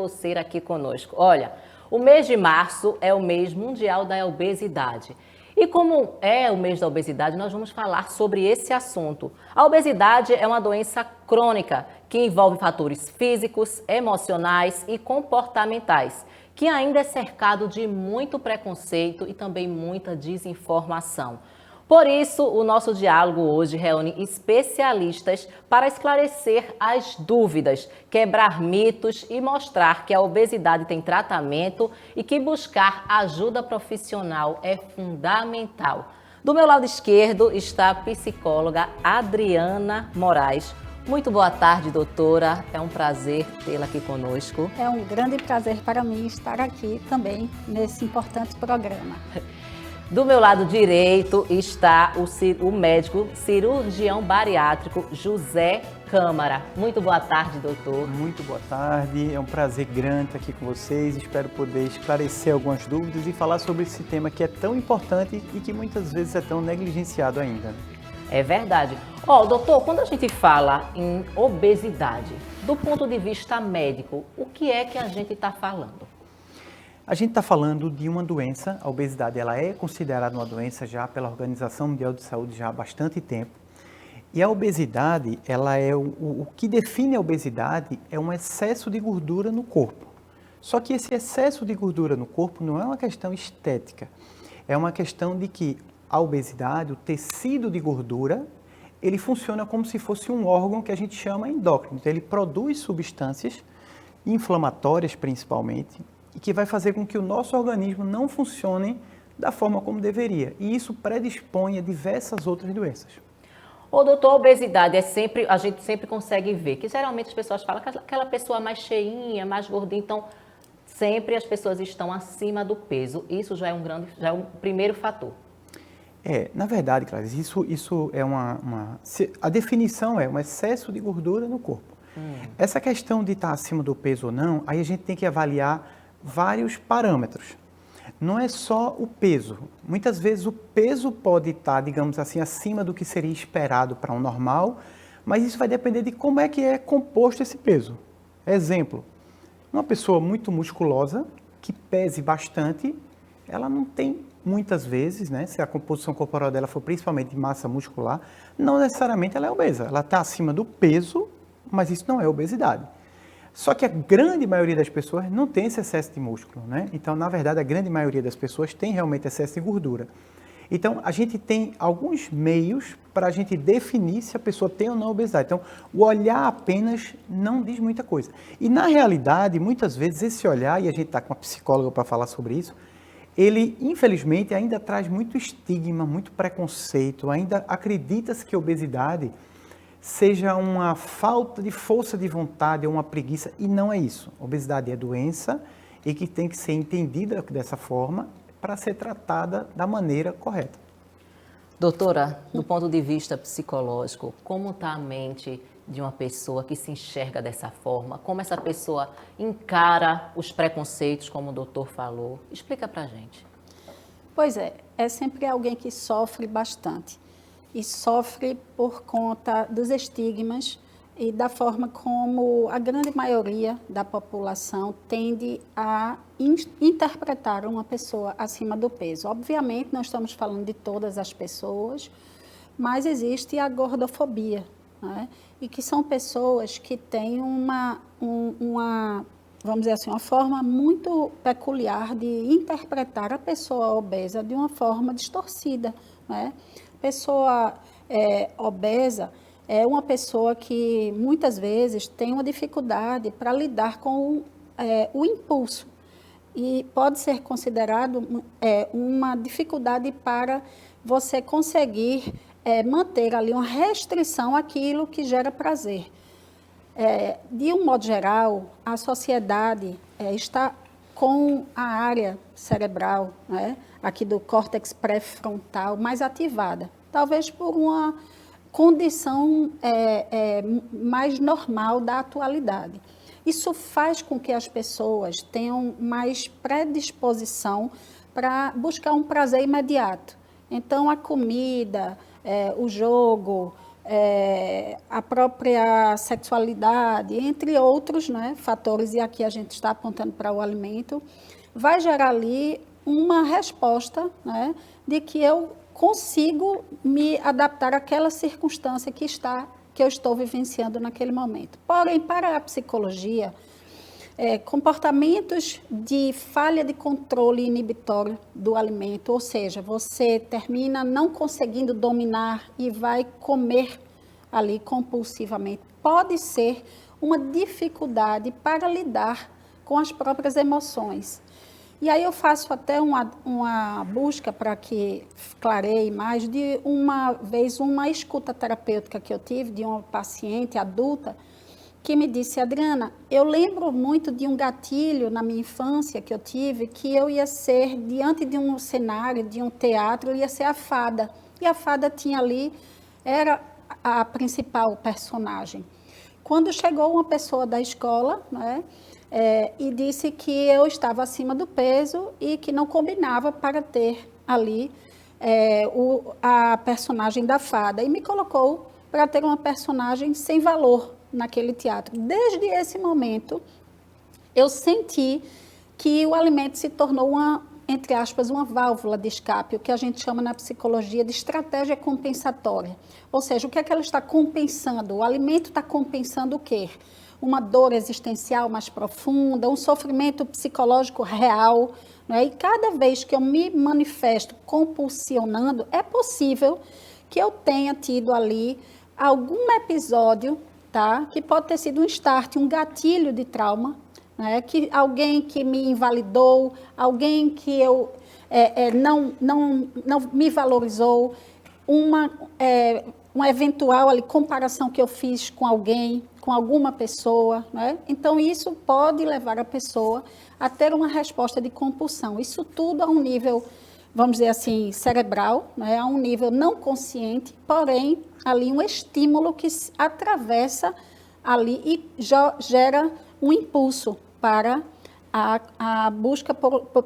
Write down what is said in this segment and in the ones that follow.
você aqui conosco. Olha, o mês de março é o mês mundial da obesidade. E como é o mês da obesidade, nós vamos falar sobre esse assunto. A obesidade é uma doença crônica que envolve fatores físicos, emocionais e comportamentais, que ainda é cercado de muito preconceito e também muita desinformação. Por isso, o nosso diálogo hoje reúne especialistas para esclarecer as dúvidas, quebrar mitos e mostrar que a obesidade tem tratamento e que buscar ajuda profissional é fundamental. Do meu lado esquerdo está a psicóloga Adriana Moraes. Muito boa tarde, doutora. É um prazer tê-la aqui conosco. É um grande prazer para mim estar aqui também nesse importante programa. Do meu lado direito está o médico cirurgião bariátrico José Câmara. Muito boa tarde, doutor. Muito boa tarde, é um prazer grande estar aqui com vocês. Espero poder esclarecer algumas dúvidas e falar sobre esse tema que é tão importante e que muitas vezes é tão negligenciado ainda. É verdade. Doutor, quando a gente fala em obesidade, do ponto de vista médico, o que é que a gente está falando? A gente está falando de uma doença, a obesidade ela é considerada uma doença já pela Organização Mundial de Saúde já há bastante tempo. E a obesidade, ela é o que define a obesidade é um excesso de gordura no corpo. Só que esse excesso de gordura no corpo não é uma questão estética, é uma questão de que a obesidade, o tecido de gordura, ele funciona como se fosse um órgão que a gente chama endócrino. Então, ele produz substâncias inflamatórias principalmente, e que vai fazer com que o nosso organismo não funcione da forma como deveria. E isso predispõe a diversas outras doenças. Doutor, a obesidade a gente sempre consegue ver, que geralmente as pessoas falam que aquela pessoa mais cheinha, mais gordinha, então sempre as pessoas estão acima do peso. Isso já é um primeiro fator. Na verdade, Clarice, isso é a definição é um excesso de gordura no corpo. Essa questão de estar acima do peso ou não, aí a gente tem que avaliar vários parâmetros. Não é só o peso. Muitas vezes o peso pode estar, digamos assim, acima do que seria esperado para um normal, mas isso vai depender de como é que é composto esse peso. Exemplo, uma pessoa muito musculosa, que pese bastante, ela não tem muitas vezes, né, se a composição corporal dela for principalmente de massa muscular, não necessariamente ela é obesa. Ela está acima do peso, mas isso não é obesidade. Só que a grande maioria das pessoas não tem esse excesso de músculo, né? Então, na verdade, a grande maioria das pessoas tem realmente excesso de gordura. Então, a gente tem alguns meios para a gente definir se a pessoa tem ou não obesidade. Então, o olhar apenas não diz muita coisa. E, na realidade, muitas vezes, esse olhar, e a gente está com uma psicóloga para falar sobre isso, ele, infelizmente, ainda traz muito estigma, muito preconceito, ainda acredita-se que a obesidade seja uma falta de força de vontade ou uma preguiça, e não é isso. A obesidade é doença e que tem que ser entendida dessa forma para ser tratada da maneira correta. Doutora, do ponto de vista psicológico, como está a mente de uma pessoa que se enxerga dessa forma? Como essa pessoa encara os preconceitos, como o doutor falou? Explica para a gente. Pois é sempre alguém que sofre bastante. E sofre por conta dos estigmas e da forma como a grande maioria da população tende a interpretar uma pessoa acima do peso. Obviamente, não estamos falando de todas as pessoas, mas existe a gordofobia, né? E que são pessoas que têm vamos dizer assim, uma forma muito peculiar de interpretar a pessoa obesa de uma forma distorcida, né? Pessoa obesa é uma pessoa que muitas vezes tem uma dificuldade para lidar com o impulso e pode ser considerado uma dificuldade para você conseguir manter ali uma restrição àquilo que gera prazer. De um modo geral, a sociedade está com a área cerebral, né, aqui do córtex pré-frontal mais ativada, talvez por uma condição mais normal da atualidade. Isso faz com que as pessoas tenham mais predisposição para buscar um prazer imediato. Então, a comida, o jogo, a própria sexualidade, entre outros, né, fatores, e aqui a gente está apontando para o alimento, vai gerar ali uma resposta, né, de que eu consigo me adaptar àquela circunstância que eu estou vivenciando naquele momento. Porém, para a psicologia, comportamentos de falha de controle inibitório do alimento, ou seja, você termina não conseguindo dominar e vai comer ali compulsivamente, pode ser uma dificuldade para lidar com as próprias emoções. E aí eu faço até uma busca para que clareie mais, de uma vez uma escuta terapêutica que eu tive de uma paciente adulta, que me disse: Adriana, eu lembro muito de um gatilho na minha infância que eu tive, que eu ia ser, diante de um cenário, de um teatro, eu ia ser a fada. E a fada tinha ali, era a principal personagem. Quando chegou uma pessoa da escola, né, e disse que eu estava acima do peso e que não combinava para ter ali a personagem da fada. E me colocou para ter uma personagem sem valor naquele teatro. Desde esse momento, eu senti que o alimento se tornou entre aspas, uma válvula de escape, o que a gente chama na psicologia de estratégia compensatória. Ou seja, o que é que ela está compensando? O alimento está compensando o quê? Uma dor existencial mais profunda, um sofrimento psicológico real, né? E cada vez que eu me manifesto compulsionando, é possível que eu tenha tido ali algum episódio, tá? Que pode ter sido um start, um gatilho de trauma, né? Que alguém que me invalidou, alguém que eu não me valorizou, uma eventual ali, comparação que eu fiz com alguém, com alguma pessoa, né? Então isso pode levar a pessoa a ter uma resposta de compulsão. Isso tudo a um nível, vamos dizer assim, cerebral, né? A um nível não consciente, porém ali um estímulo que atravessa ali e gera um impulso para a busca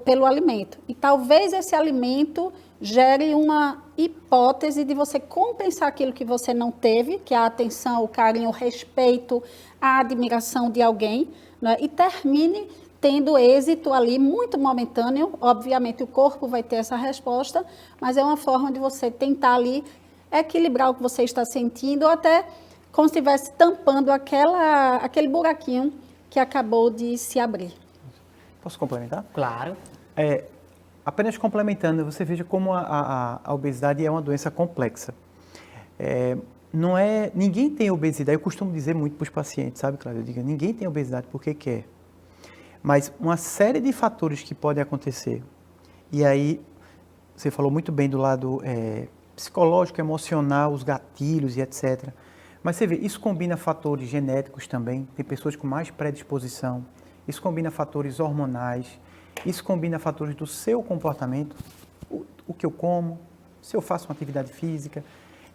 pelo alimento. E talvez esse alimento gere uma hipótese de você compensar aquilo que você não teve, que é a atenção, o carinho, o respeito, a admiração de alguém, né? E termine tendo êxito ali, muito momentâneo. Obviamente o corpo vai ter essa resposta, mas é uma forma de você tentar ali equilibrar o que você está sentindo, ou até como se estivesse tampando aquele buraquinho que acabou de se abrir. Posso complementar? Claro. Apenas complementando, você veja como a obesidade é uma doença complexa. Ninguém tem obesidade, eu costumo dizer muito para os pacientes, sabe, Cláudia? Eu digo, ninguém tem obesidade porque quer. Mas uma série de fatores que podem acontecer, e aí você falou muito bem do lado psicológico, emocional, os gatilhos e etc. Mas você vê, isso combina fatores genéticos também, tem pessoas com mais predisposição, isso combina fatores hormonais, isso combina fatores do seu comportamento, o que eu como, se eu faço uma atividade física.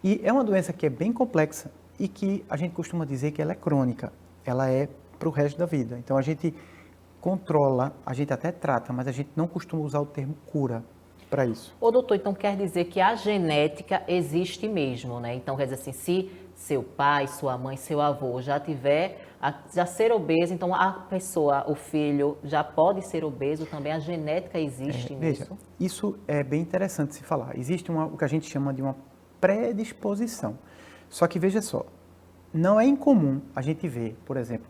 E é uma doença que é bem complexa e que a gente costuma dizer que ela é crônica, ela é para o resto da vida. Então a gente controla, a gente até trata, mas a gente não costuma usar o termo cura para isso. Ô doutor, então quer dizer que a genética existe mesmo, né? Então quer dizer assim, se seu pai, sua mãe, seu avô já ser obeso, então a pessoa, o filho, já pode ser obeso também, a genética existe nisso? Veja, isso é bem interessante se falar. Existe o que a gente chama de uma predisposição. Só que veja só, não é incomum a gente ver, por exemplo,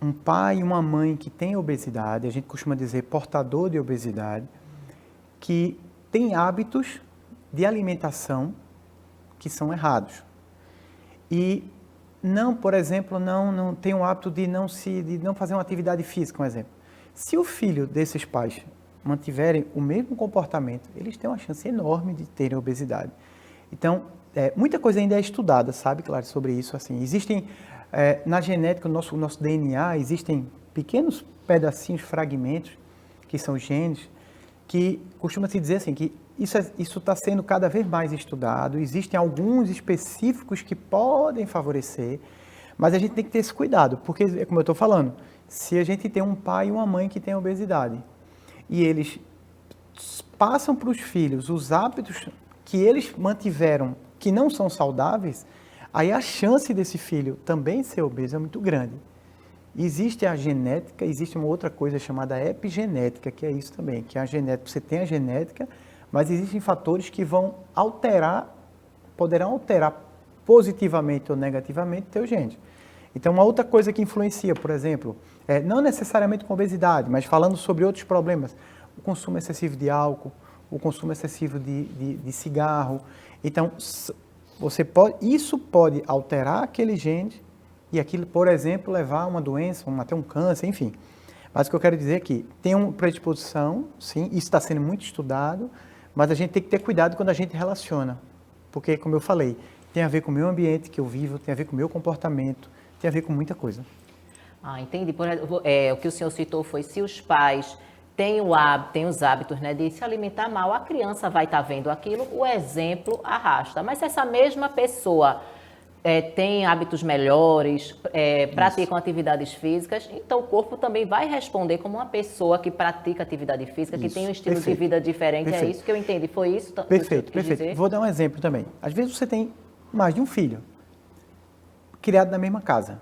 um pai e uma mãe que tem obesidade, a gente costuma dizer portador de obesidade, que tem hábitos de alimentação que são errados. E não, por exemplo, não tem o hábito de não fazer uma atividade física, um exemplo. Se o filho desses pais mantiverem o mesmo comportamento, eles têm uma chance enorme de terem obesidade. Então, muita coisa ainda é estudada, sabe, Claro, sobre isso. Assim, existem, na genética, no nosso DNA, existem pequenos pedacinhos, fragmentos, que são genes, que costuma-se dizer assim, que isso está sendo cada vez mais estudado, existem alguns específicos que podem favorecer, mas a gente tem que ter esse cuidado, porque, como eu estou falando, se a gente tem um pai e uma mãe que têm obesidade, e eles passam para os filhos os hábitos que eles mantiveram, que não são saudáveis, aí a chance desse filho também ser obeso é muito grande. Existe a genética, existe uma outra coisa chamada epigenética, que é isso também, que é a genética, você tem a genética, mas existem fatores que vão poderão alterar positivamente ou negativamente o teu gene. Então, uma outra coisa que influencia, por exemplo, não necessariamente com obesidade, mas falando sobre outros problemas, o consumo excessivo de álcool, o consumo excessivo de cigarro. Então, isso pode alterar aquele gene e aquilo, por exemplo, levar a uma doença, até um câncer, enfim. Mas o que eu quero dizer é que tem uma predisposição, sim, isso está sendo muito estudado, mas a gente tem que ter cuidado quando a gente relaciona. Porque, como eu falei, tem a ver com o meu ambiente que eu vivo, tem a ver com o meu comportamento, tem a ver com muita coisa. Entendi. O que o senhor citou foi se os pais têm os hábitos, né, de se alimentar mal, a criança vai estar vendo aquilo, o exemplo arrasta. Mas se essa mesma pessoa tem hábitos melhores, praticam atividades físicas, então o corpo também vai responder como uma pessoa que pratica atividade física, que tem um estilo de vida diferente. É isso que eu entendi. Foi isso? Perfeito. Vou dar um exemplo também. Às vezes você tem mais de um filho, criado na mesma casa,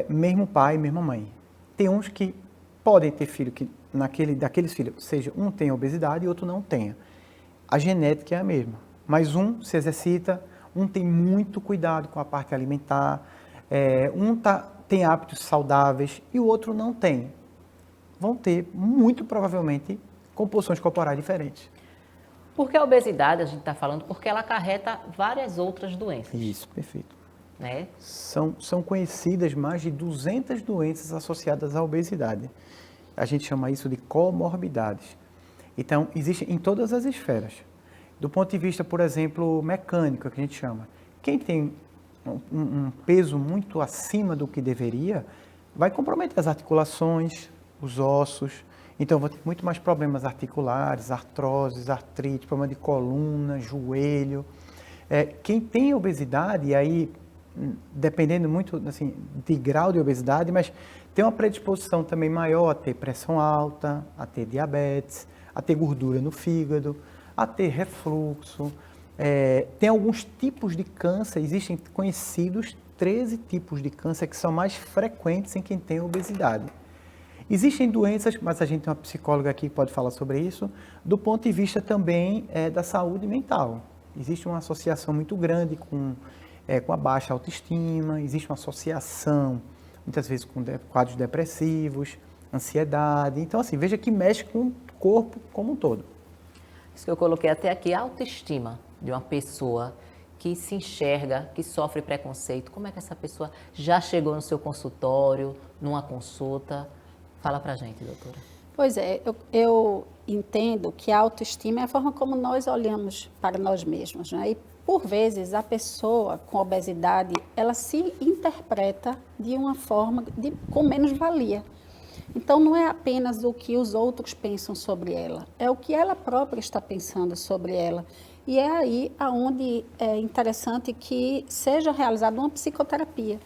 mesmo pai, mesma mãe. Tem uns que podem ter filho que daqueles filhos, seja um tem obesidade e outro não tenha. A genética é a mesma, mas um se exercita, um tem muito cuidado com a parte alimentar, tem hábitos saudáveis e o outro não tem. Vão ter, muito provavelmente, composições corporais diferentes. Porque a obesidade, a gente está falando, porque ela acarreta várias outras doenças. Isso, perfeito. Né? São conhecidas mais de 200 doenças associadas à obesidade. A gente chama isso de comorbidades. Então, existe em todas as esferas. Do ponto de vista, por exemplo, mecânico, que a gente chama. Quem tem um peso muito acima do que deveria, vai comprometer as articulações, os ossos. Então, vou ter muito mais problemas articulares, artroses, artrite, problema de coluna, joelho. Quem tem obesidade, e aí, dependendo muito assim, de grau de obesidade, mas tem uma predisposição também maior a ter pressão alta, a ter diabetes, a ter gordura no fígado, a ter refluxo. Tem alguns tipos de câncer, existem conhecidos 13 tipos de câncer que são mais frequentes em quem tem obesidade. Existem doenças, mas a gente tem uma psicóloga aqui que pode falar sobre isso, do ponto de vista também da saúde mental. Existe uma associação muito grande com a baixa autoestima, existe uma associação, muitas vezes, com quadros depressivos, ansiedade. Então, assim, veja que mexe com o corpo como um todo. Isso que eu coloquei até aqui, a autoestima de uma pessoa que se enxerga, que sofre preconceito. Como é que essa pessoa já chegou no seu consultório, numa consulta? Fala pra gente, doutora. Pois é, eu entendo que a autoestima é a forma como nós olhamos para nós mesmos, né? E, por vezes, a pessoa com obesidade, ela se interpreta de uma forma com menos valia. Então, não é apenas o que os outros pensam sobre ela, é o que ela própria está pensando sobre ela. E é aí onde é interessante que seja realizada uma psicoterapia,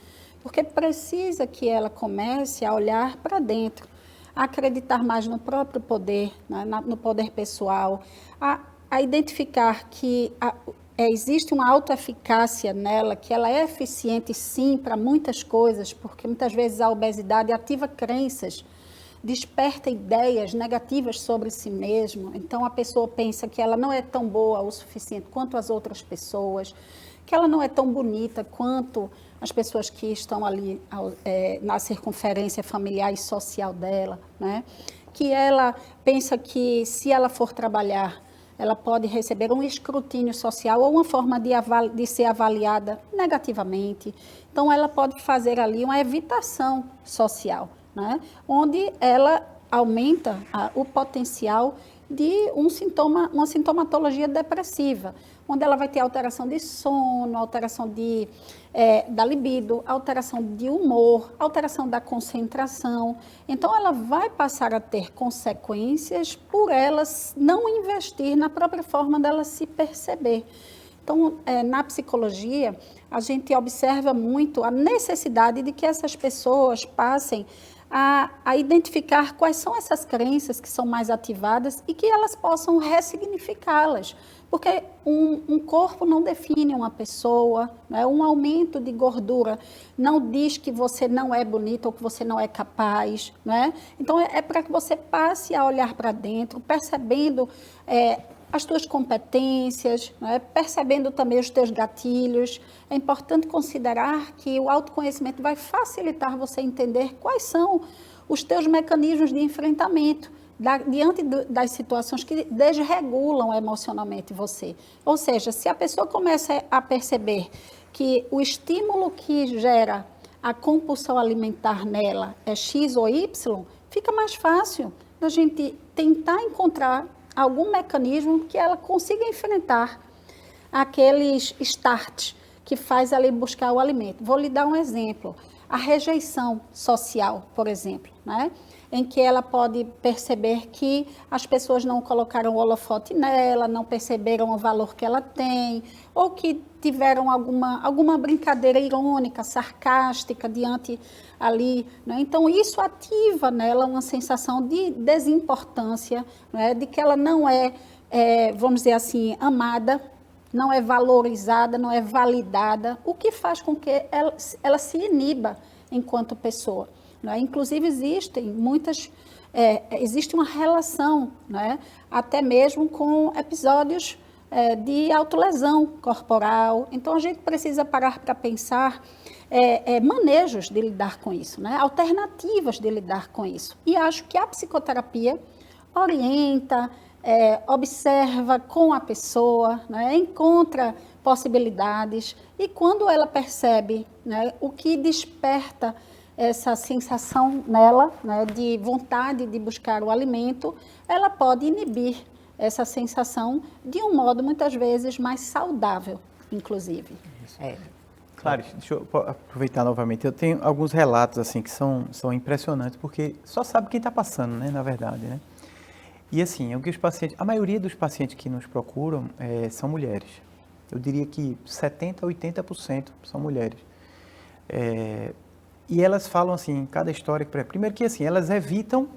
porque precisa que ela comece a olhar para dentro, a acreditar mais no próprio poder, né, no poder pessoal, a identificar que existe uma autoeficácia nela, que ela é eficiente sim para muitas coisas, porque muitas vezes a obesidade ativa crenças, desperta ideias negativas sobre si mesma. Então a pessoa pensa que ela não é tão boa o suficiente quanto as outras pessoas, que ela não é tão bonita quanto as pessoas que estão ali na circunferência familiar e social dela, né? Que ela pensa que se ela for trabalhar, ela pode receber um escrutínio social ou uma forma de ser avaliada negativamente. Então, ela pode fazer ali uma evitação social, né? Onde ela aumenta o potencial de uma sintomatologia depressiva, onde ela vai ter alteração de sono, alteração da libido, alteração de humor, alteração da concentração. Então, ela vai passar a ter consequências por ela não investir na própria forma dela se perceber. Então, na psicologia, a gente observa muito a necessidade de que essas pessoas passem a identificar quais são essas crenças que são mais ativadas e que elas possam ressignificá-las. Porque um corpo não define uma pessoa, né? Um aumento de gordura não diz que você não é bonita ou que você não é capaz, né? Então, é para que você passe a olhar para dentro, percebendo as tuas competências, né? Percebendo também os teus gatilhos. É importante considerar que o autoconhecimento vai facilitar você entender quais são os teus mecanismos de enfrentamento diante das situações que desregulam emocionalmente você. Ou seja, se a pessoa começa a perceber que o estímulo que gera a compulsão alimentar nela é X ou Y, fica mais fácil da gente tentar encontrar algum mecanismo que ela consiga enfrentar aqueles starts que faz ela ir buscar o alimento. Vou lhe dar um exemplo. A rejeição social, por exemplo, né? Em que ela pode perceber que as pessoas não colocaram o holofote nela, não perceberam o valor que ela tem, ou que tiveram alguma brincadeira irônica, sarcástica diante ali, né? Então, isso ativa nela uma sensação de desimportância, né? De que ela não vamos dizer assim, amada, não é valorizada, não é validada, o que faz com que ela se iniba enquanto pessoa. Né? Inclusive, existe uma relação, né? Até mesmo com episódios de autolesão corporal. Então, a gente precisa parar para pensar manejos de lidar com isso, né? Alternativas de lidar com isso. E acho que a psicoterapia orienta, observa com a pessoa, né? Encontra possibilidades e quando ela percebe, né, o que desperta essa sensação nela, né, de vontade de buscar o alimento, ela pode inibir essa sensação de um modo muitas vezes mais saudável, inclusive. Claro, deixa eu aproveitar novamente. Eu tenho alguns relatos assim que são impressionantes, porque só sabe quem está passando, né, na verdade, né? E assim, a maioria dos pacientes que nos procuram são mulheres. Eu diria que 70% a 80% são mulheres. E elas falam assim, cada história... Primeiro que assim, elas evitam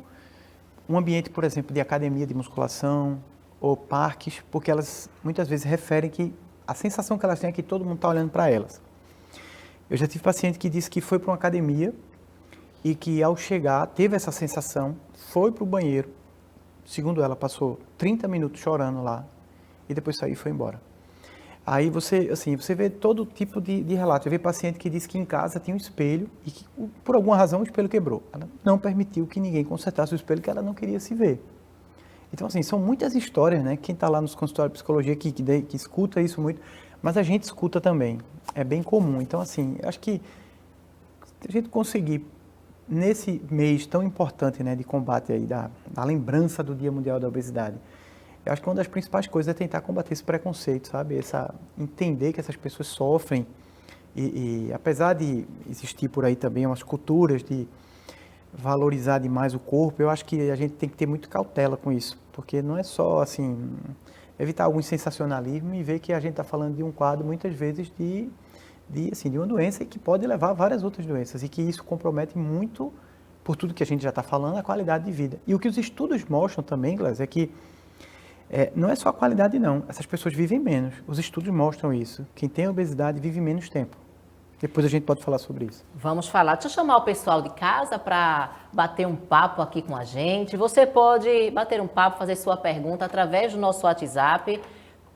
um ambiente, por exemplo, de academia de musculação ou parques, porque elas muitas vezes referem que a sensação que elas têm é que todo mundo está olhando para elas. Eu já tive paciente que disse que foi para uma academia e que ao chegar teve essa sensação, foi para o banheiro, segundo ela, passou 30 minutos chorando lá e depois saiu e foi embora. Aí você vê todo tipo de relato. Eu vi paciente que disse que em casa tinha um espelho e que, por alguma razão, o espelho quebrou. Ela não permitiu que ninguém consertasse o espelho, que ela não queria se ver. Então, assim, são muitas histórias, né? Quem está lá nos consultórios de psicologia que escuta isso muito, mas a gente escuta também. É bem comum. Então, assim, acho que se a gente conseguir, nesse mês tão importante, né, de combate aí da lembrança do Dia Mundial da Obesidade, eu acho que uma das principais coisas é tentar combater esse preconceito, sabe? Entender que essas pessoas sofrem e apesar de existir por aí também umas culturas de valorizar demais o corpo, eu acho que a gente tem que ter muito cautela com isso, porque não é só, assim, evitar algum sensacionalismo e ver que a gente está falando de um quadro, muitas vezes, de uma doença e que pode levar a várias outras doenças e que isso compromete muito, por tudo que a gente já está falando, a qualidade de vida. E o que os estudos mostram também, Gleisi, é que não é só a qualidade, não. Essas pessoas vivem menos. Os estudos mostram isso. Quem tem obesidade vive menos tempo. Depois a gente pode falar sobre isso. Vamos falar. Deixa eu chamar o pessoal de casa para bater um papo aqui com a gente. Você pode bater um papo, fazer sua pergunta através do nosso WhatsApp.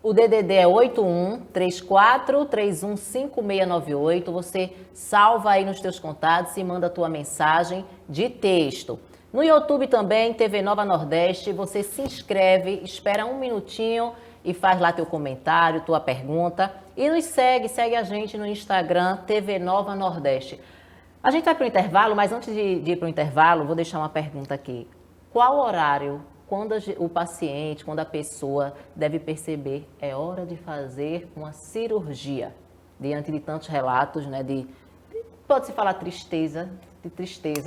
O DDD é 8134315698. Você salva aí nos teus contatos e manda a tua mensagem de texto. No YouTube também, TV Nova Nordeste, você se inscreve, espera um minutinho e faz lá teu comentário, tua pergunta. E nos segue a gente no Instagram, TV Nova Nordeste. A gente vai para o intervalo, mas antes de ir para o intervalo, vou deixar uma pergunta aqui. Qual horário, quando o paciente, quando a pessoa deve perceber é hora de fazer uma cirurgia? Diante de tantos relatos, né, pode-se falar tristeza,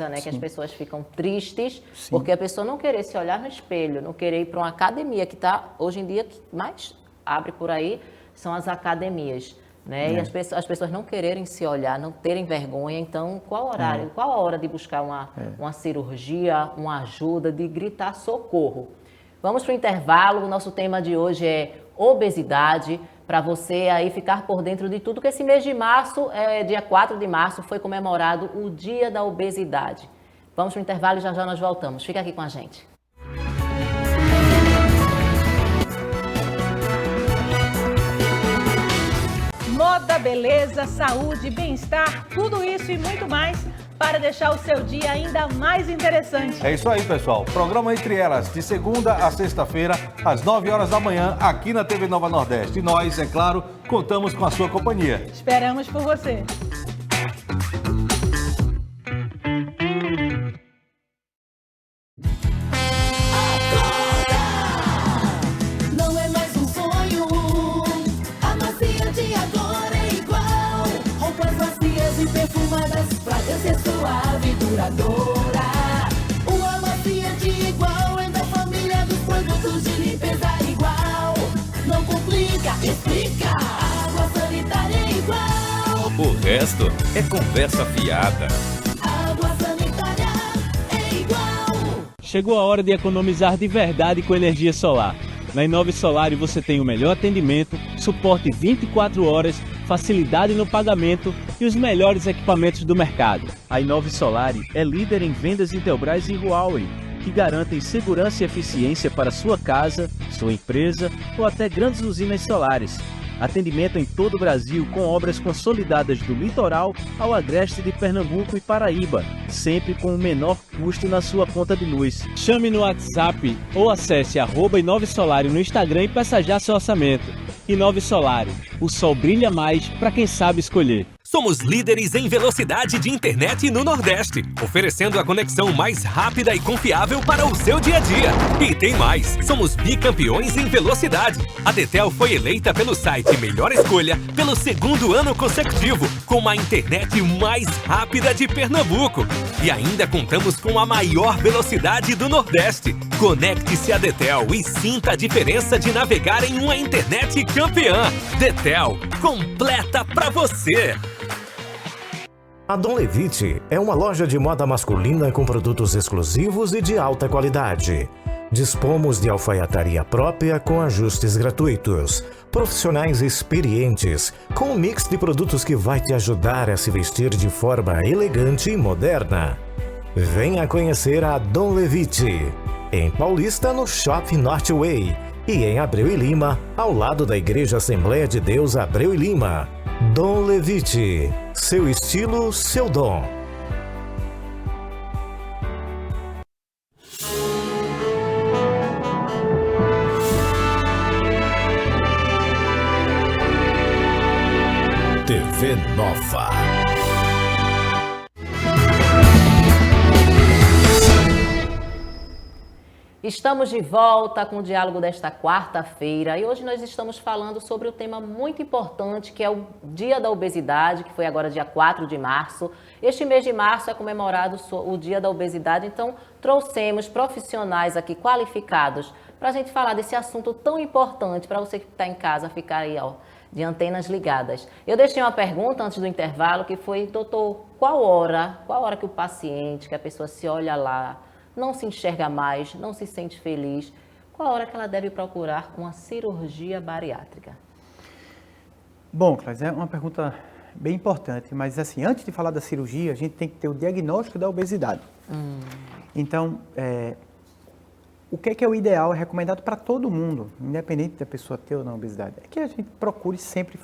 né? Sim. Que as pessoas ficam tristes. Sim. Porque a pessoa não querer se olhar no espelho, não querer ir para uma academia, que está, hoje em dia, que mais abre por aí, são as academias. né? E as pessoas não quererem se olhar, não terem vergonha. Então, qual horário? Qual a hora de buscar uma cirurgia, uma ajuda, de gritar socorro? Vamos para o intervalo. O nosso tema de hoje é obesidade, para você aí ficar por dentro de tudo, que esse mês de março, dia 4 de março, foi comemorado o Dia da Obesidade. Vamos para o intervalo e já já nós voltamos. Fica aqui com a gente. Moda, beleza, saúde, bem-estar, tudo isso e muito mais para deixar o seu dia ainda mais interessante. É isso aí, pessoal. Programa Entre Elas, de segunda a sexta-feira, às 9 horas da manhã, aqui na TV Nova Nordeste. E nós, é claro, contamos com a sua companhia. Esperamos por você. Suave e duradoura. Uma amaciante igual é da família dos produtos de limpeza igual. Não complica, explica. Água sanitária é igual. O resto é conversa fiada. Água sanitária é igual. Chegou a hora de economizar de verdade com energia solar. Na Inove Solar você tem o melhor atendimento, suporte 24 horas, facilidade no pagamento e os melhores equipamentos do mercado. A Inove Solar é líder em vendas Intelbras e Huawei, que garantem segurança e eficiência para sua casa, sua empresa ou até grandes usinas solares. Atendimento em todo o Brasil com obras consolidadas do litoral ao agreste de Pernambuco e Paraíba, sempre com o menor custo na sua conta de luz. Chame no WhatsApp ou acesse @InoveSolar no Instagram e peça já seu orçamento. Inove Solar, o sol brilha mais para quem sabe escolher. Somos líderes em velocidade de internet no Nordeste, oferecendo a conexão mais rápida e confiável para o seu dia a dia. E tem mais, somos bicampeões em velocidade. A Detel foi eleita pelo site Melhor Escolha pelo 2º ano consecutivo, com a internet mais rápida de Pernambuco. E ainda contamos com a maior velocidade do Nordeste. Conecte-se a Detel e sinta a diferença de navegar em uma internet campeã. Detel, completa pra você! A Dom Levite é uma loja de moda masculina com produtos exclusivos e de alta qualidade. Dispomos de alfaiataria própria com ajustes gratuitos. Profissionais experientes, com um mix de produtos que vai te ajudar a se vestir de forma elegante e moderna. Venha conhecer a Dom Levite, em Paulista, no Shopping Northway, e em Abreu e Lima, ao lado da Igreja Assembleia de Deus Abreu e Lima. Dom Levite, seu estilo, seu dom. TV Nova. Estamos de volta com o diálogo desta quarta-feira e hoje nós estamos falando sobre um tema muito importante que é o Dia da Obesidade, que foi agora dia 4 de março. Este mês de março é comemorado o Dia da Obesidade, então trouxemos profissionais aqui qualificados para a gente falar desse assunto tão importante para você que está em casa ficar aí, ó, de antenas ligadas. Eu deixei uma pergunta antes do intervalo que foi, doutor, qual hora que o paciente, que a pessoa se olha lá, não se enxerga mais, não se sente feliz, qual a hora que ela deve procurar uma cirurgia bariátrica? Bom, Cláudia, é uma pergunta bem importante, mas assim, antes de falar da cirurgia, a gente tem que ter o diagnóstico da obesidade. Então, o que é o ideal, é recomendado para todo mundo, independente da pessoa ter ou não obesidade, é que a gente procure sempre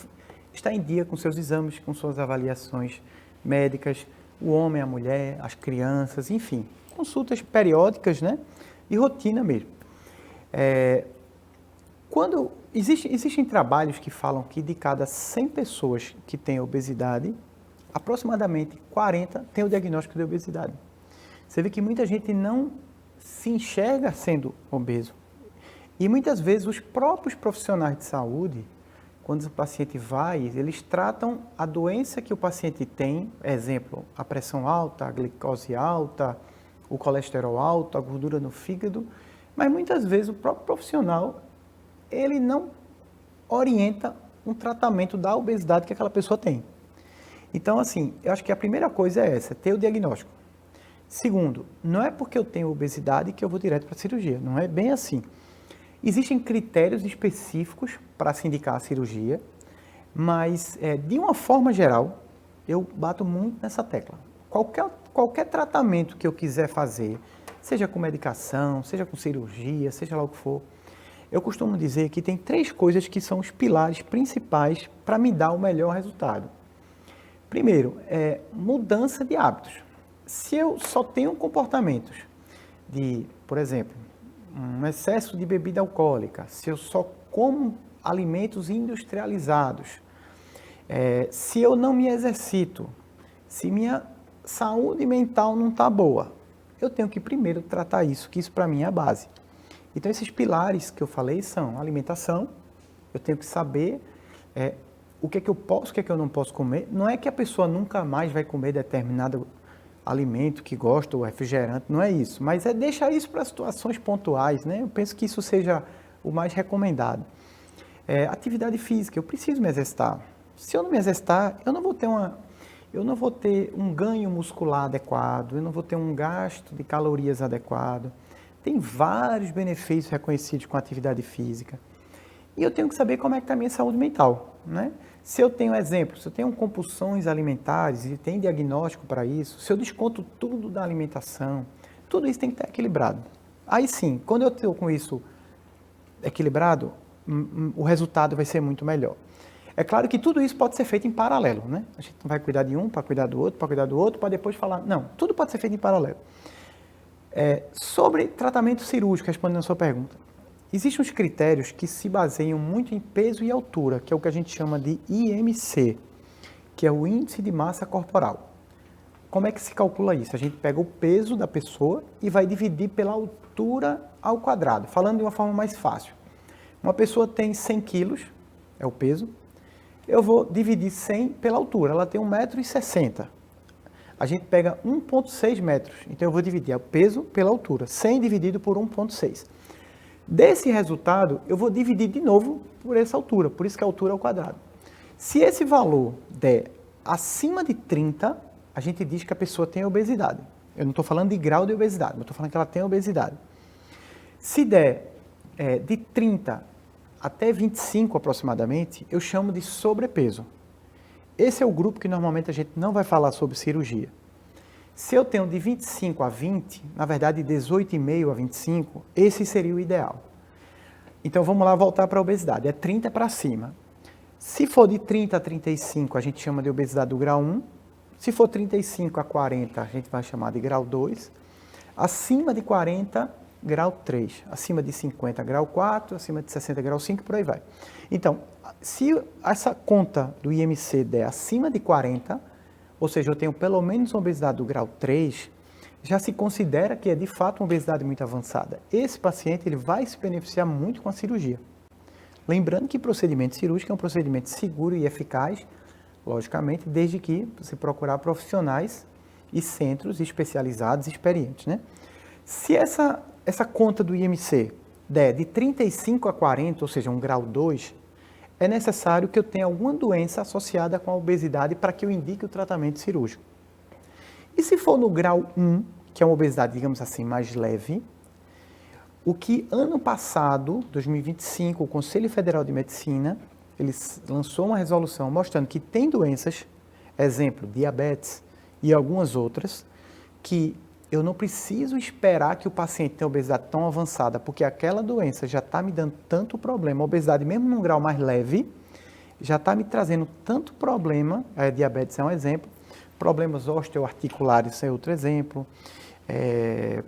estar em dia com seus exames, com suas avaliações médicas, o homem, a mulher, as crianças, enfim, consultas periódicas, né? E rotina mesmo. Quando existem trabalhos que falam que de cada 100 pessoas que têm obesidade, aproximadamente 40 têm o diagnóstico de obesidade. Você vê que muita gente não se enxerga sendo obeso. E muitas vezes os próprios profissionais de saúde, quando o paciente vai, eles tratam a doença que o paciente tem, exemplo, a pressão alta, a glicose alta, o colesterol alto, a gordura no fígado, mas muitas vezes o próprio profissional, ele não orienta um tratamento da obesidade que aquela pessoa tem. Então, assim, eu acho que a primeira coisa é essa, ter o diagnóstico. Segundo, não é porque eu tenho obesidade que eu vou direto para a cirurgia, não é bem assim. Existem critérios específicos para se indicar a cirurgia, mas, de uma forma geral, eu bato muito nessa tecla. Qualquer tratamento que eu quiser fazer, seja com medicação, seja com cirurgia, seja lá o que for, eu costumo dizer que tem 3 coisas que são os pilares principais para me dar o melhor resultado. Primeiro, mudança de hábitos. Se eu só tenho comportamentos de, por exemplo, um excesso de bebida alcoólica, se eu só como alimentos industrializados, se eu não me exercito, se minha saúde mental não está boa, eu tenho que primeiro tratar isso, que isso para mim é a base. Então, esses pilares que eu falei são alimentação, eu tenho que saber o que é que eu posso, o que é que eu não posso comer. Não é que a pessoa nunca mais vai comer determinado alimento que gosta, ou refrigerante, não é isso. Mas deixar isso para situações pontuais, né? Eu penso que isso seja o mais recomendado. Atividade física, eu preciso me exercitar. Se eu não me exercitar, eu não vou ter um ganho muscular adequado, eu não vou ter um gasto de calorias adequado. Tem vários benefícios reconhecidos com a atividade física. E eu tenho que saber como é que está a minha saúde mental, né? Se eu tenho exemplo, se eu tenho compulsões alimentares e tem diagnóstico para isso, se eu desconto tudo da alimentação, tudo isso tem que estar equilibrado. Aí sim, quando eu estou com isso equilibrado, o resultado vai ser muito melhor. É claro que tudo isso pode ser feito em paralelo, né? A gente não vai cuidar de um para cuidar do outro, para depois falar... Não, tudo pode ser feito em paralelo. Sobre tratamento cirúrgico, respondendo a sua pergunta, existem uns critérios que se baseiam muito em peso e altura, que é o que a gente chama de IMC, que é o Índice de Massa Corporal. Como é que se calcula isso? A gente pega o peso da pessoa e vai dividir pela altura ao quadrado, falando de uma forma mais fácil. Uma pessoa tem 100 quilos, é o peso, eu vou dividir 100 pela altura, ela tem 1,60 m. A gente pega 1,6 metros, então eu vou dividir o peso pela altura, 100 dividido por 1,6. Desse resultado, eu vou dividir de novo por essa altura, por isso que a altura é o quadrado. Se esse valor der acima de 30, a gente diz que a pessoa tem obesidade. Eu não estou falando de grau de obesidade, mas estou falando que ela tem obesidade. Se der de 30 até 25 aproximadamente, eu chamo de sobrepeso. Esse é o grupo que normalmente a gente não vai falar sobre cirurgia. Se eu tenho de 25 a 20, na verdade 18,5 a 25, esse seria o ideal. Então vamos lá voltar para a obesidade, é 30 para cima. Se for de 30 a 35, a gente chama de obesidade do grau 1. Se for 35 a 40, a gente vai chamar de grau 2. Acima de 40, grau 3. Acima de 50, grau 4. Acima de 60, grau 5, por aí vai. Então, se essa conta do IMC der acima de 40, ou seja, eu tenho pelo menos uma obesidade do grau 3, já se considera que é de fato uma obesidade muito avançada. Esse paciente ele vai se beneficiar muito com a cirurgia. Lembrando que procedimento cirúrgico é um procedimento seguro e eficaz, logicamente, desde que você procurar profissionais e centros especializados e experientes, né? Se essa conta do IMC der de 35 a 40, ou seja, um grau 2, é necessário que eu tenha alguma doença associada com a obesidade para que eu indique o tratamento cirúrgico. E se for no grau 1, que é uma obesidade, digamos assim, mais leve, o que ano passado, 2025, o Conselho Federal de Medicina, ele lançou uma resolução mostrando que tem doenças, exemplo, diabetes e algumas outras, que eu não preciso esperar que o paciente tenha obesidade tão avançada, porque aquela doença já está me dando tanto problema, a obesidade mesmo num grau mais leve, já está me trazendo tanto problema, a diabetes é um exemplo, problemas osteoarticulares é outro exemplo,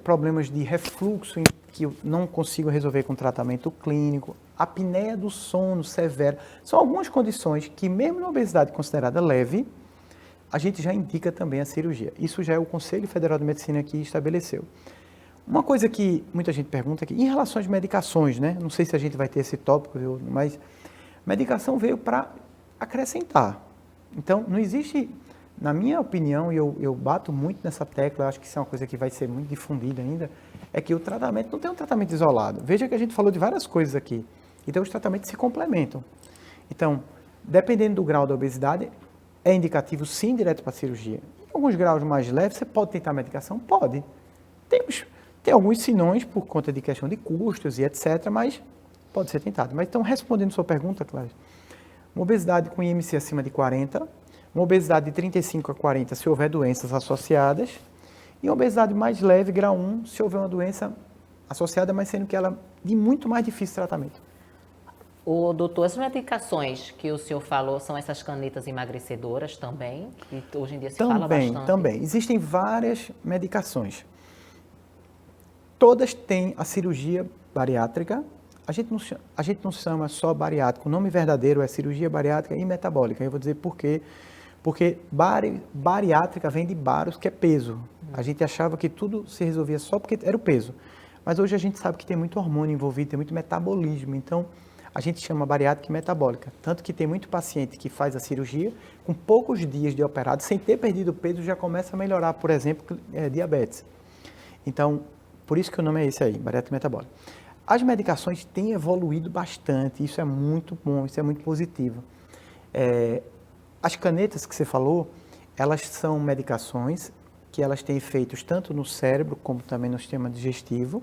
problemas de refluxo que eu não consigo resolver com tratamento clínico, apneia do sono severa, são algumas condições que mesmo na obesidade considerada leve, a gente já indica também a cirurgia. Isso já é o Conselho Federal de Medicina que estabeleceu. Uma coisa que muita gente pergunta aqui, em relação às medicações, né? Não sei se a gente vai ter esse tópico, mas medicação veio para acrescentar. Então, não existe, na minha opinião, e eu bato muito nessa tecla, acho que isso é uma coisa que vai ser muito difundida ainda, é que o tratamento não tem um tratamento isolado. Veja que a gente falou de várias coisas aqui. Então, os tratamentos se complementam. Então, Dependendo do grau da obesidade, é indicativo sim direto para a cirurgia. Em alguns graus mais leves, você pode tentar medicação? Pode. Tem alguns sinões por conta de questão de custos e etc., mas pode ser tentado. Mas então, respondendo sua pergunta, Cláudia, uma obesidade com IMC acima de 40, uma obesidade de 35 a 40 se houver doenças associadas, e uma obesidade mais leve, grau 1, se houver uma doença associada, mas sendo que ela é de muito mais difícil tratamento. O doutor, as medicações que o senhor falou são essas canetas emagrecedoras também? E hoje em dia se fala bastante. Também. Existem várias medicações. Todas têm a cirurgia bariátrica. A gente não chama só bariátrica. O nome verdadeiro é cirurgia bariátrica e metabólica. Eu vou dizer por quê. Porque bariátrica vem de baros, que é peso. A gente achava que tudo se resolvia só porque era o peso. Mas hoje a gente sabe que tem muito hormônio envolvido, tem muito metabolismo. Então, a gente chama bariátrica e metabólica. Tanto que tem muito paciente que faz a cirurgia, com poucos dias de operado, sem ter perdido peso, já começa a melhorar, por exemplo, diabetes. Então, por isso que o nome é esse aí, bariátrica e metabólica. As medicações têm evoluído bastante, isso é muito bom, isso é muito positivo. As canetas que você falou, elas são medicações que elas têm efeitos tanto no cérebro como também no sistema digestivo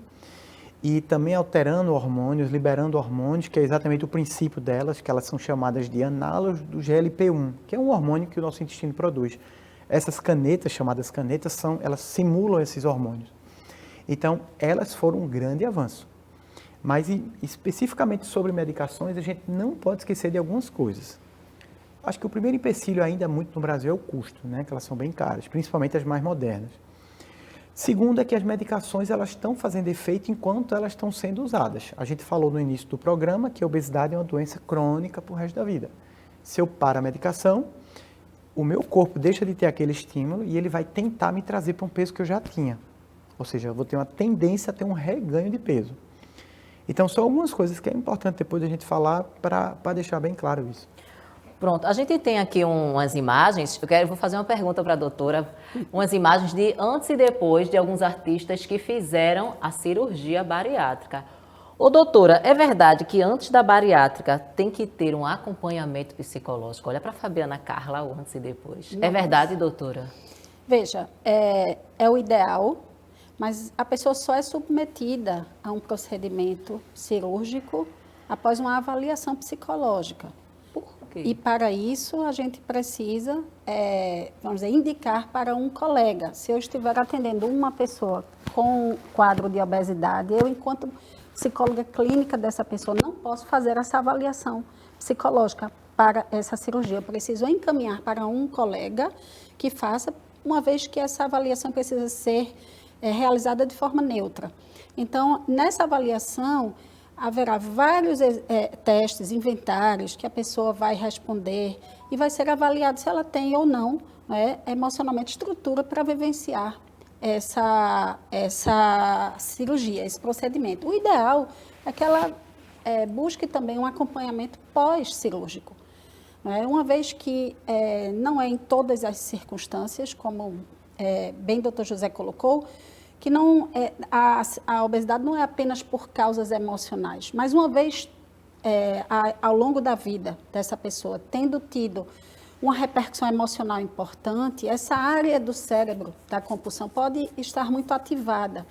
e também alterando hormônios, liberando hormônios, que é exatamente o princípio delas, que elas são chamadas de análogos do GLP-1, que é um hormônio que o nosso intestino produz. Essas canetas, chamadas canetas, elas simulam esses hormônios. Então, elas foram um grande avanço. Mas, especificamente sobre medicações, a gente não pode esquecer de algumas coisas. Acho que o primeiro empecilho ainda muito no Brasil é o custo, né? Que elas são bem caras, principalmente as mais modernas. Segundo é que as medicações elas estão fazendo efeito enquanto elas estão sendo usadas. A gente falou no início do programa que a obesidade é uma doença crônica para o resto da vida. Se eu paro a medicação, o meu corpo deixa de ter aquele estímulo e ele vai tentar me trazer para um peso que eu já tinha. Ou seja, eu vou ter uma tendência a ter um reganho de peso. Então, são algumas coisas que é importante depois a gente falar para deixar bem claro isso. Pronto, a gente tem aqui umas imagens, vou fazer uma pergunta para a doutora, umas imagens de antes e depois de alguns artistas que fizeram a cirurgia bariátrica. Ô doutora, é verdade que antes da bariátrica tem que ter um acompanhamento psicológico? Olha para a Fabiana Carla, o antes e depois. Nossa. É verdade, doutora? Veja, é o ideal, mas a pessoa só é submetida a um procedimento cirúrgico após uma avaliação psicológica. E para isso a gente precisa, vamos dizer, indicar para um colega. Se eu estiver atendendo uma pessoa com quadro de obesidade, eu, enquanto psicóloga clínica dessa pessoa, não posso fazer essa avaliação psicológica para essa cirurgia. Eu preciso encaminhar para um colega que faça, uma vez que essa avaliação precisa ser realizada de forma neutra. Então, nessa avaliação, haverá vários testes, inventários que a pessoa vai responder e vai ser avaliado se ela tem ou não emocionalmente estrutura para vivenciar essa cirurgia, esse procedimento. O ideal é que ela busque também um acompanhamento pós-cirúrgico. Uma vez que não é em todas as circunstâncias, como bem o doutor José colocou, que não a obesidade não é apenas por causas emocionais, mas uma vez ao longo da vida dessa pessoa, tendo tido uma repercussão emocional importante, essa área do cérebro da compulsão pode estar muito ativada.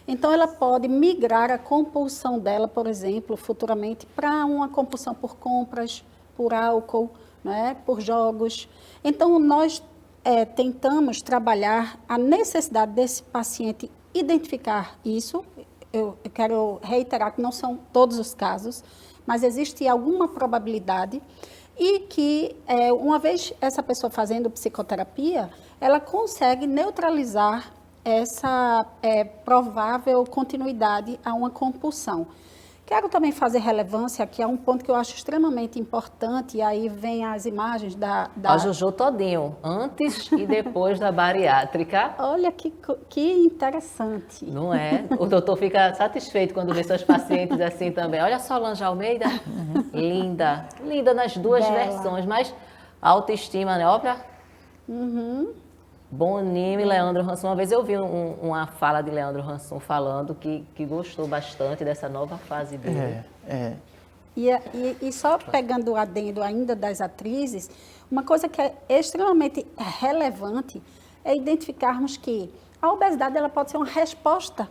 Então, ela pode migrar a compulsão dela, por exemplo, futuramente, para uma compulsão por compras, por álcool, por jogos. Então, nós tentamos trabalhar a necessidade desse paciente identificar isso. Eu quero reiterar que não são todos os casos, mas existe alguma probabilidade e que, uma vez essa pessoa fazendo psicoterapia, ela consegue neutralizar essa provável continuidade a uma compulsão. Quero também fazer relevância aqui a um ponto que eu acho extremamente importante, e aí vem as imagens da... A Juju todinho, antes e depois da bariátrica. Olha que interessante. Não é? O doutor fica satisfeito quando vê seus pacientes assim também. Olha só, Solange Almeida, linda, linda nas duas versões, mas autoestima, né? Olha. Boninho e Leandro Hansson. Uma vez eu vi uma fala de Leandro Hansson falando que gostou bastante dessa nova fase dele. E só pegando o adendo ainda das atrizes, uma coisa que é extremamente relevante é identificarmos que a obesidade ela pode ser uma resposta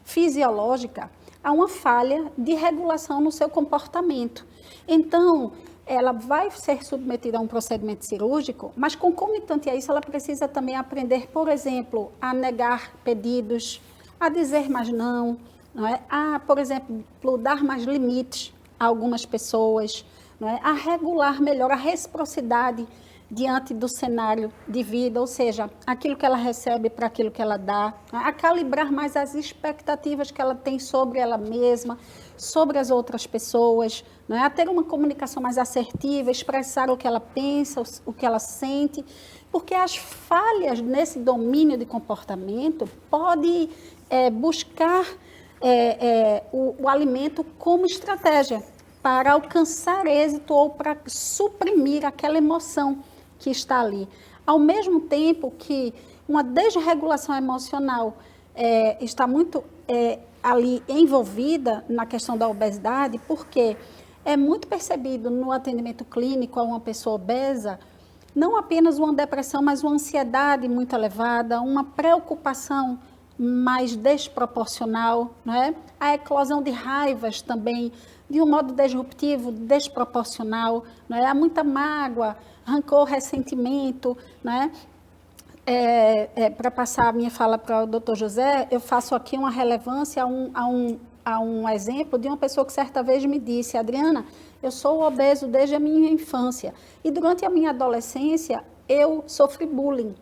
fisiológica a uma falha de regulação no seu comportamento. Então, ela vai ser submetida a um procedimento cirúrgico, mas concomitante a isso, ela precisa também aprender, por exemplo, a negar pedidos, a dizer mais não é? A, por exemplo, dar mais limites a algumas pessoas, não é? A regular melhor a reciprocidade diante do cenário de vida, ou seja, aquilo que ela recebe para aquilo que ela dá, a calibrar mais as expectativas que ela tem sobre ela mesma, sobre as outras pessoas, não é? A ter uma comunicação mais assertiva, expressar o que ela pensa, o que ela sente, porque as falhas nesse domínio de comportamento pode buscar o alimento como estratégia para alcançar êxito ou para suprimir aquela emoção que está ali. Ao mesmo tempo que uma desregulação emocional está muito ali envolvida na questão da obesidade, porque é muito percebido no atendimento clínico a uma pessoa obesa, não apenas uma depressão, mas uma ansiedade muito elevada, uma preocupação mais desproporcional, não é? A eclosão de raivas também, de um modo disruptivo, desproporcional, não é? Há muita mágoa, rancor, ressentimento, né? Para passar a minha fala para o Dr. José, eu faço aqui uma relevância a um exemplo de uma pessoa que certa vez me disse: Adriana, eu sou obeso desde a minha infância e durante a minha adolescência eu sofri bullying.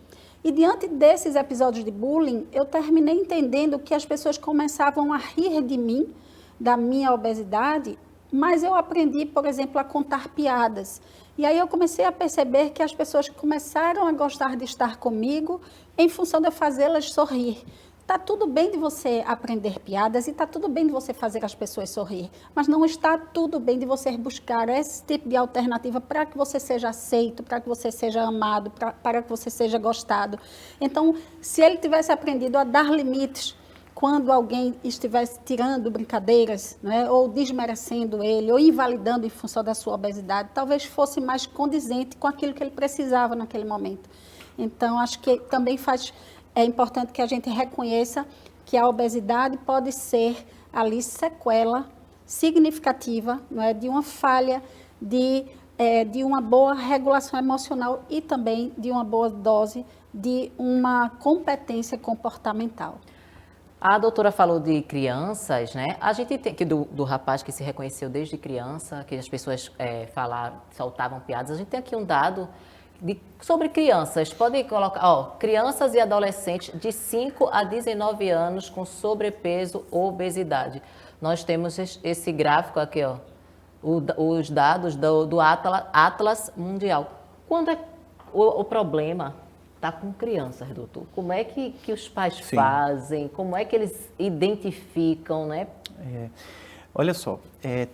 E diante desses episódios de bullying, eu terminei entendendo que as pessoas começavam a rir de mim, da minha obesidade, mas eu aprendi, por exemplo, a contar piadas. E aí eu comecei a perceber que as pessoas começaram a gostar de estar comigo em função de eu fazê-las sorrir. Está tudo bem de você aprender piadas e está tudo bem de você fazer as pessoas sorrir, mas não está tudo bem de você buscar esse tipo de alternativa para que você seja aceito, para que você seja amado, para que você seja gostado. Então, se ele tivesse aprendido a dar limites quando alguém estivesse tirando brincadeiras, né, ou desmerecendo ele, ou invalidando em função da sua obesidade, talvez fosse mais condizente com aquilo que ele precisava naquele momento. Então, acho que também é importante que a gente reconheça que a obesidade pode ser ali sequela significativa, não é, de uma falha de uma boa regulação emocional e também de uma boa dose de uma competência comportamental. A doutora falou de crianças, né? A gente tem que do rapaz que se reconheceu desde criança, que as pessoas soltavam piadas. A gente tem aqui um dado sobre crianças. Pode colocar, crianças e adolescentes de 5 a 19 anos com sobrepeso ou obesidade. Nós temos esse gráfico aqui, os dados do Atlas Mundial. Quando é o problema está com crianças, doutor? Como é que os pais fazem? Como é que eles identificam, né? Olha só,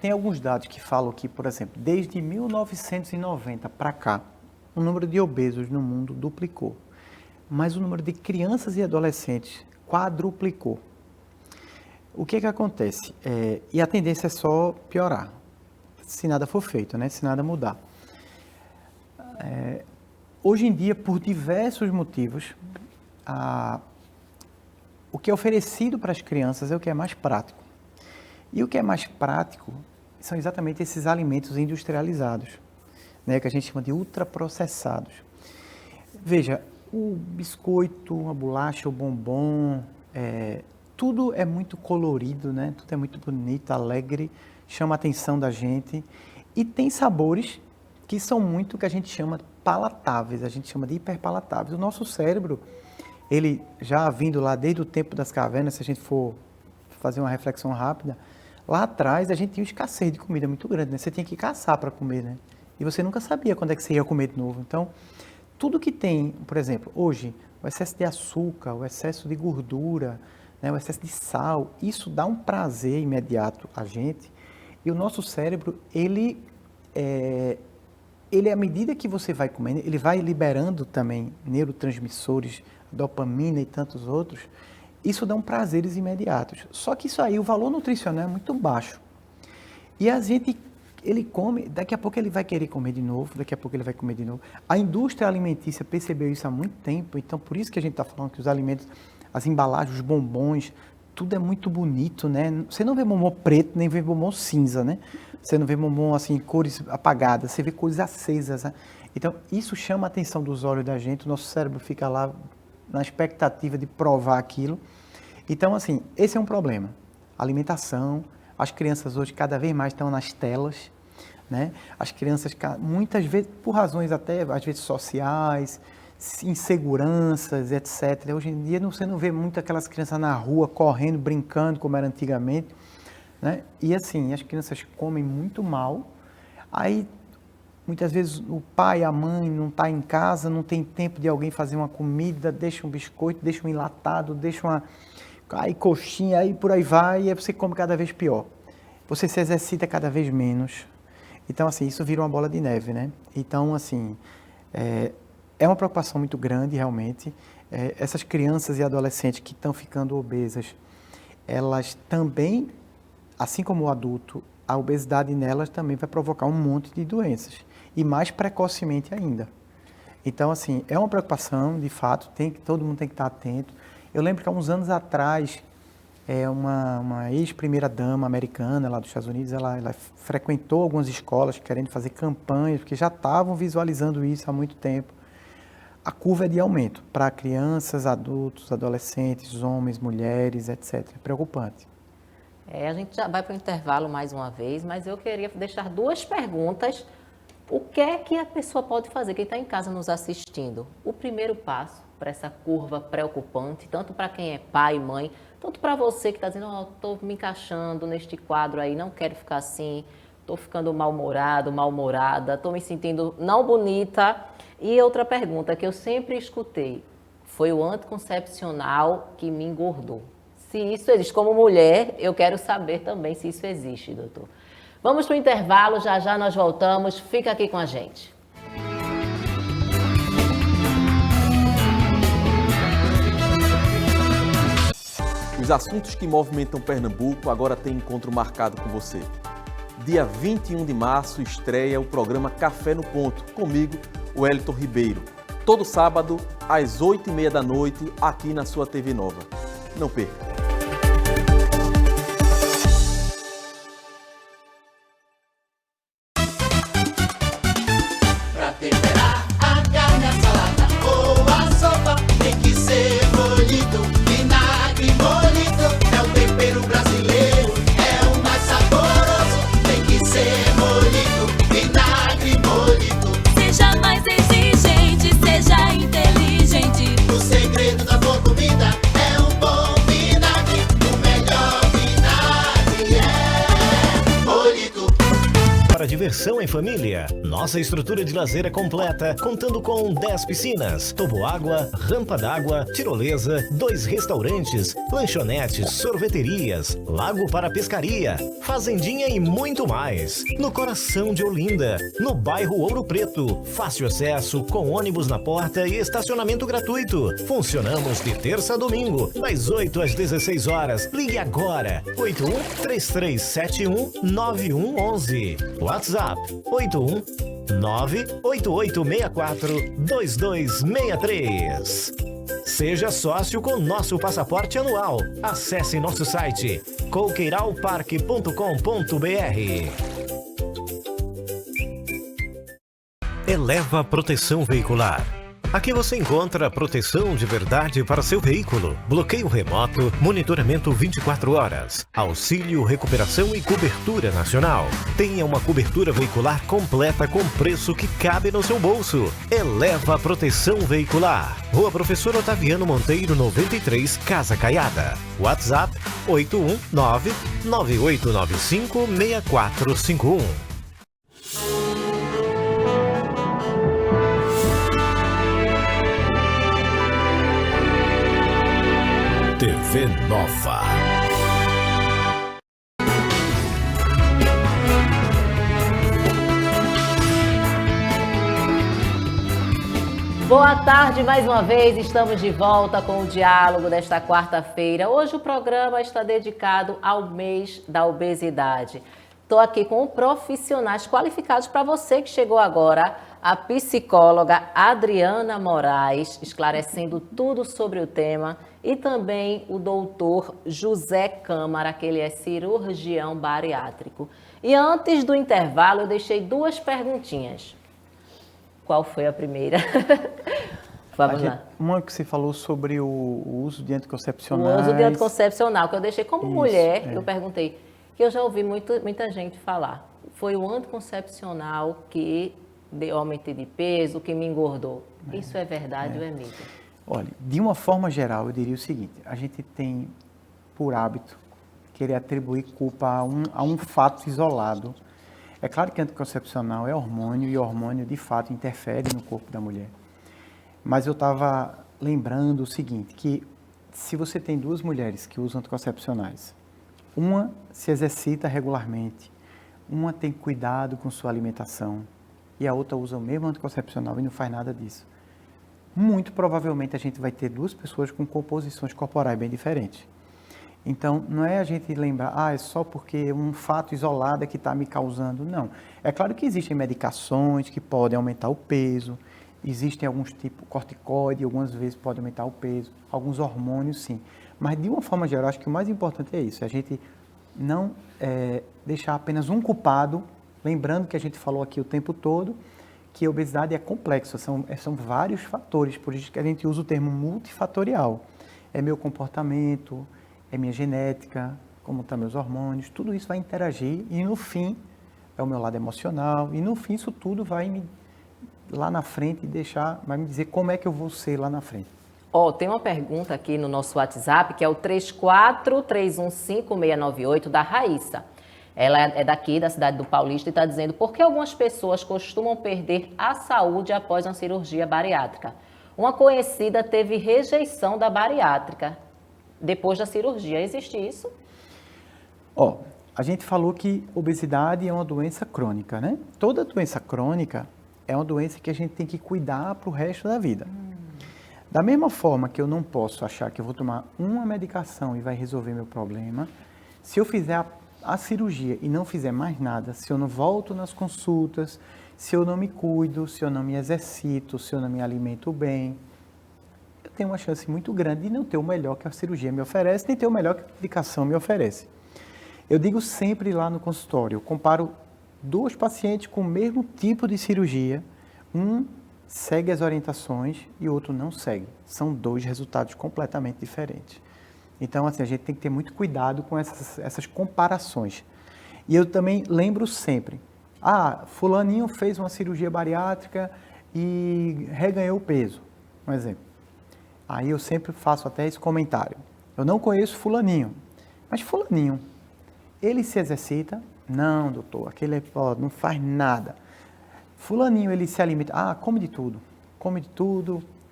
tem alguns dados que falam que, por exemplo, desde 1990 para cá, o número de obesos no mundo duplicou, mas o número de crianças e adolescentes quadruplicou. O que acontece? E a tendência é só piorar, se nada for feito, né? Se nada mudar. Hoje em dia, por diversos motivos, o que é oferecido para as crianças é o que é mais prático. E o que é mais prático são exatamente esses alimentos industrializados, né, que a gente chama de ultraprocessados. Veja, o biscoito, a bolacha, o bombom, tudo é muito colorido, né? Tudo é muito bonito, alegre, chama a atenção da gente. E tem sabores que são muito que a gente chama palatáveis, a gente chama de hiperpalatáveis. O nosso cérebro, ele já vindo lá desde o tempo das cavernas, se a gente for fazer uma reflexão rápida, lá atrás a gente tinha uma escassez de comida muito grande, né? Você tinha que caçar para comer, né? E você nunca sabia quando é que você ia comer de novo. Então, tudo que tem, por exemplo, hoje, o excesso de açúcar, o excesso de gordura, né, o excesso de sal, isso dá um prazer imediato a gente. E o nosso cérebro, ele, à medida que você vai comendo, ele vai liberando também neurotransmissores, dopamina e tantos outros. Isso dá prazeres imediatos. Só que isso aí, o valor nutricional é muito baixo. E a gente ele come, daqui a pouco ele vai querer comer de novo, daqui a pouco ele vai comer de novo. A indústria alimentícia percebeu isso há muito tempo, então por isso que a gente está falando que os alimentos, as embalagens, os bombons, tudo é muito bonito, né? Você não vê bombom preto, nem vê bombom cinza, né? Você não vê bombom assim, cores apagadas, você vê cores acesas, né? Então isso chama a atenção dos olhos da gente, o nosso cérebro fica lá na expectativa de provar aquilo. Então assim, esse é um problema. Alimentação, as crianças hoje cada vez mais estão nas telas, né? As crianças, muitas vezes, por razões até, às vezes, sociais, inseguranças, etc. Hoje em dia você não vê muito aquelas crianças na rua, correndo, brincando, como era antigamente, né? E assim, as crianças comem muito mal, aí muitas vezes o pai, a mãe não está em casa, não tem tempo de alguém fazer uma comida, deixa um biscoito, deixa um enlatado, deixa uma aí coxinha, aí por aí vai, e aí você come cada vez pior. Você se exercita cada vez menos. Então, assim, isso vira uma bola de neve, né? Então, assim, é uma preocupação muito grande, realmente. Essas crianças e adolescentes que estão ficando obesas, elas também, assim como o adulto, a obesidade nelas também vai provocar um monte de doenças. E mais precocemente ainda. Então, assim, é uma preocupação, de fato, todo mundo tem que estar atento. Eu lembro que há uns anos atrás, uma ex-primeira-dama americana lá dos Estados Unidos, ela frequentou algumas escolas querendo fazer campanhas, porque já estavam visualizando isso há muito tempo. A curva é de aumento para crianças, adultos, adolescentes, homens, mulheres, etc. É preocupante. A gente já vai para o intervalo mais uma vez, mas eu queria deixar 2 perguntas. O que é que a pessoa pode fazer, quem está em casa nos assistindo? O primeiro passo para essa curva preocupante, tanto para quem é pai e mãe, tanto para você que está dizendo, estou me encaixando neste quadro aí, não quero ficar assim, estou ficando mal-humorado, mal-humorada, estou me sentindo não bonita. E outra pergunta que eu sempre escutei, foi o anticoncepcional que me engordou. Se isso existe, como mulher, eu quero saber também se isso existe, doutor. Vamos para o intervalo, já já nós voltamos, fica aqui com a gente. Os assuntos que movimentam Pernambuco agora têm encontro marcado com você. Dia 21 de março estreia o programa Café no Ponto, comigo, o Wellington Ribeiro. Todo sábado, às 8h30 da noite, aqui na sua TV Nova. Não perca! Pra temperar a carne, a salada ou a sopa, tem que ser molito, vinagre molito. É o tempero brasileiro, é o mais saboroso. Tem que ser molito, vinagre molito. Seja mais exigente, seja inteligente. O segredo da boa comida é um bom vinagre. O melhor vinagre é molito. Para diversão em família, nossa estrutura de lazer é completa, contando com 10 piscinas, toboágua, rampa d'água, tirolesa, 2 restaurantes, lanchonetes, sorveterias, lago para pescaria, fazendinha e muito mais. No coração de Olinda, no bairro Ouro Preto, fácil acesso, com ônibus na porta e estacionamento gratuito. Funcionamos de terça a domingo, das 8 às 16 horas. Ligue agora, 81-3371-9111. WhatsApp 81-98864-2263. Seja sócio com nosso passaporte anual. Acesse nosso site coqueiralparque.com.br. Eleva Proteção Veicular. Aqui você encontra proteção de verdade para seu veículo, bloqueio remoto, monitoramento 24 horas, auxílio, recuperação e cobertura nacional. Tenha uma cobertura veicular completa com preço que cabe no seu bolso. Eleva Proteção Veicular. Rua Professor Otaviano Monteiro, 93, Casa Caiada. WhatsApp 819-9895-6451. TV Nova. Boa tarde mais uma vez, estamos de volta com o diálogo desta quarta-feira. Hoje o programa está dedicado ao mês da obesidade. Estou aqui com profissionais qualificados para você que chegou agora, a psicóloga Adriana Moraes, esclarecendo tudo sobre o tema, e também o doutor José Câmara, que ele é cirurgião bariátrico. E antes do intervalo, eu deixei 2 perguntinhas. Qual foi a primeira? Vamos lá. Uma que você falou sobre o uso de O anticoncepcionais. uso de anticoncepcional, que eu deixei como Isso, mulher, é. eu perguntei, que eu já ouvi muita gente falar. Foi o anticoncepcional que eu aumentei de peso, que me engordou. Isso é verdade ou é mito? Olha, de uma forma geral, eu diria o seguinte: a gente tem, por hábito, querer atribuir culpa a um fato isolado. É claro que anticoncepcional é hormônio, e hormônio, de fato, interfere no corpo da mulher. Mas eu estava lembrando o seguinte, que se você tem 2 mulheres que usam anticoncepcionais, uma se exercita regularmente, uma tem cuidado com sua alimentação e a outra usa o mesmo anticoncepcional e não faz nada disso, muito provavelmente a gente vai ter 2 pessoas com composições corporais bem diferentes. Então, não é a gente lembrar, é só porque um fato isolado é que está me causando, não. É claro que existem medicações que podem aumentar o peso, existem alguns tipos, corticoide, algumas vezes pode aumentar o peso, alguns hormônios sim. Mas, de uma forma geral, acho que o mais importante é isso, a gente não deixar apenas um culpado, lembrando que a gente falou aqui o tempo todo, que a obesidade é complexa, são vários fatores, por isso que a gente usa o termo multifatorial. É meu comportamento, é minha genética, como estão meus hormônios, tudo isso vai interagir e, no fim, é o meu lado emocional, e, no fim, isso tudo vai lá na frente vai me dizer como é que eu vou ser lá na frente. Tem uma pergunta aqui no nosso WhatsApp, que é o 34315698, da Raíssa. Ela é daqui, da cidade do Paulista, e está dizendo: por que algumas pessoas costumam perder a saúde após uma cirurgia bariátrica? Uma conhecida teve rejeição da bariátrica depois da cirurgia. Existe isso? A gente falou que obesidade é uma doença crônica, né? Toda doença crônica é uma doença que a gente tem que cuidar para o resto da vida. Da mesma forma que eu não posso achar que eu vou tomar uma medicação e vai resolver meu problema, se eu fizer a cirurgia e não fizer mais nada, se eu não volto nas consultas, se eu não me cuido, se eu não me exercito, se eu não me alimento bem, eu tenho uma chance muito grande de não ter o melhor que a cirurgia me oferece, nem ter o melhor que a medicação me oferece. Eu digo sempre lá no consultório, eu comparo 2 pacientes com o mesmo tipo de cirurgia, um segue as orientações e o outro não segue. São 2 resultados completamente diferentes. Então, assim, a gente tem que ter muito cuidado com essas comparações. E eu também lembro sempre, fulaninho fez uma cirurgia bariátrica e reganhou peso, um exemplo. Aí eu sempre faço até esse comentário. Eu não conheço fulaninho, mas fulaninho, ele se exercita? Não, doutor, aquele não faz nada. Fulaninho, ele se alimenta, come de tudo.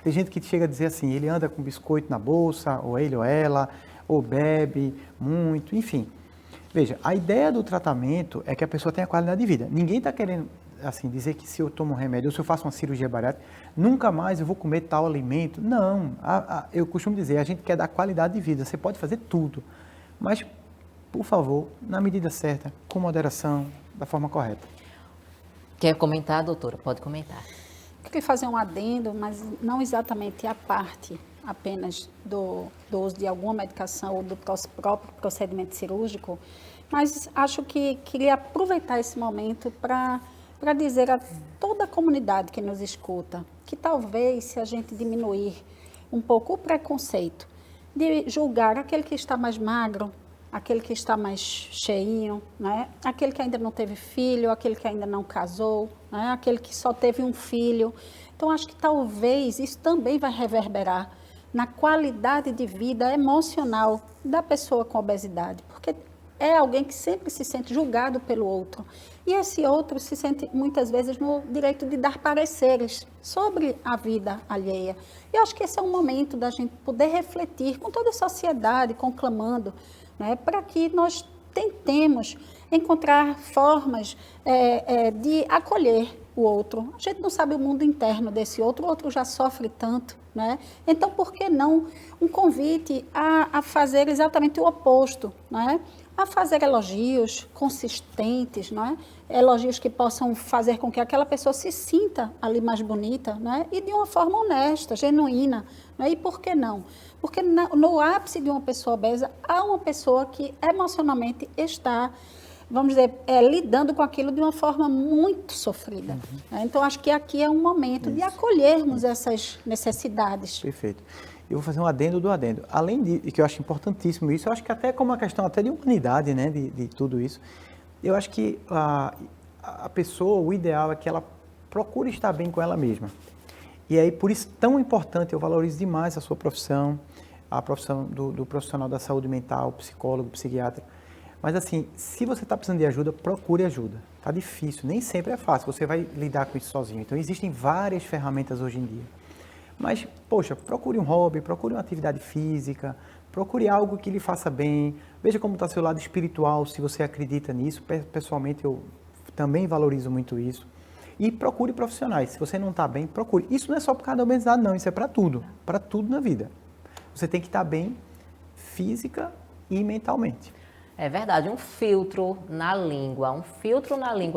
Tem gente que chega a dizer assim, ele anda com biscoito na bolsa, ou ele ou ela, ou bebe muito, enfim. Veja, a ideia do tratamento é que a pessoa tenha qualidade de vida. Ninguém está querendo assim, dizer que se eu tomo um remédio, ou se eu faço uma cirurgia bariátrica, nunca mais eu vou comer tal alimento. Não, eu costumo dizer, a gente quer dar qualidade de vida, você pode fazer tudo, mas, por favor, na medida certa, com moderação, da forma correta. Quer comentar, doutora? Pode comentar. Queria fazer um adendo, mas não exatamente a parte apenas do uso de alguma medicação ou do próprio procedimento cirúrgico, mas acho que queria aproveitar esse momento para dizer a toda a comunidade que nos escuta que talvez, se a gente diminuir um pouco o preconceito de julgar aquele que está mais magro, aquele que está mais cheinho, né? Aquele que ainda não teve filho, aquele que ainda não casou, né? Aquele que só teve um filho. Então, acho que talvez isso também vai reverberar na qualidade de vida emocional da pessoa com obesidade, porque é alguém que sempre se sente julgado pelo outro. E esse outro se sente, muitas vezes, no direito de dar pareceres sobre a vida alheia. E eu acho que esse é um momento da gente poder refletir com toda a sociedade, conclamando, né, para que nós tentemos encontrar formas de acolher o outro. A gente não sabe o mundo interno desse outro, o outro já sofre tanto, né? Então, por que não um convite a fazer exatamente o oposto, né? a fazer elogios consistentes, não é? Elogios que possam fazer com que aquela pessoa se sinta ali mais bonita, não é? E de uma forma honesta, genuína, não é? E por que não? Porque no ápice de uma pessoa obesa, há uma pessoa que emocionalmente está, vamos dizer, lidando com aquilo de uma forma muito sofrida. Né? Então, acho que aqui é um momento de acolhermos essas necessidades. Perfeito. Eu vou fazer um adendo do adendo. Além de que eu acho importantíssimo isso, eu acho que até como uma questão até de humanidade, né, de tudo isso, eu acho que a pessoa, o ideal é que ela procure estar bem com ela mesma. E aí, por isso, tão importante, eu valorizo demais a sua profissão, a profissão do profissional da saúde mental, psicólogo, psiquiatra. Mas assim, se você está precisando de ajuda, procure ajuda. Está difícil, nem sempre é fácil, você vai lidar com isso sozinho. Então, existem várias ferramentas hoje em dia. Mas, poxa, procure um hobby, procure uma atividade física, procure algo que lhe faça bem. Veja como está seu lado espiritual, se você acredita nisso. Pessoalmente, eu também valorizo muito isso. E procure profissionais. Se você não está bem, procure. Isso não é só por causa da obesidade, não. Isso é para tudo na vida. Você tem que estar bem física e mentalmente. É verdade, um filtro na língua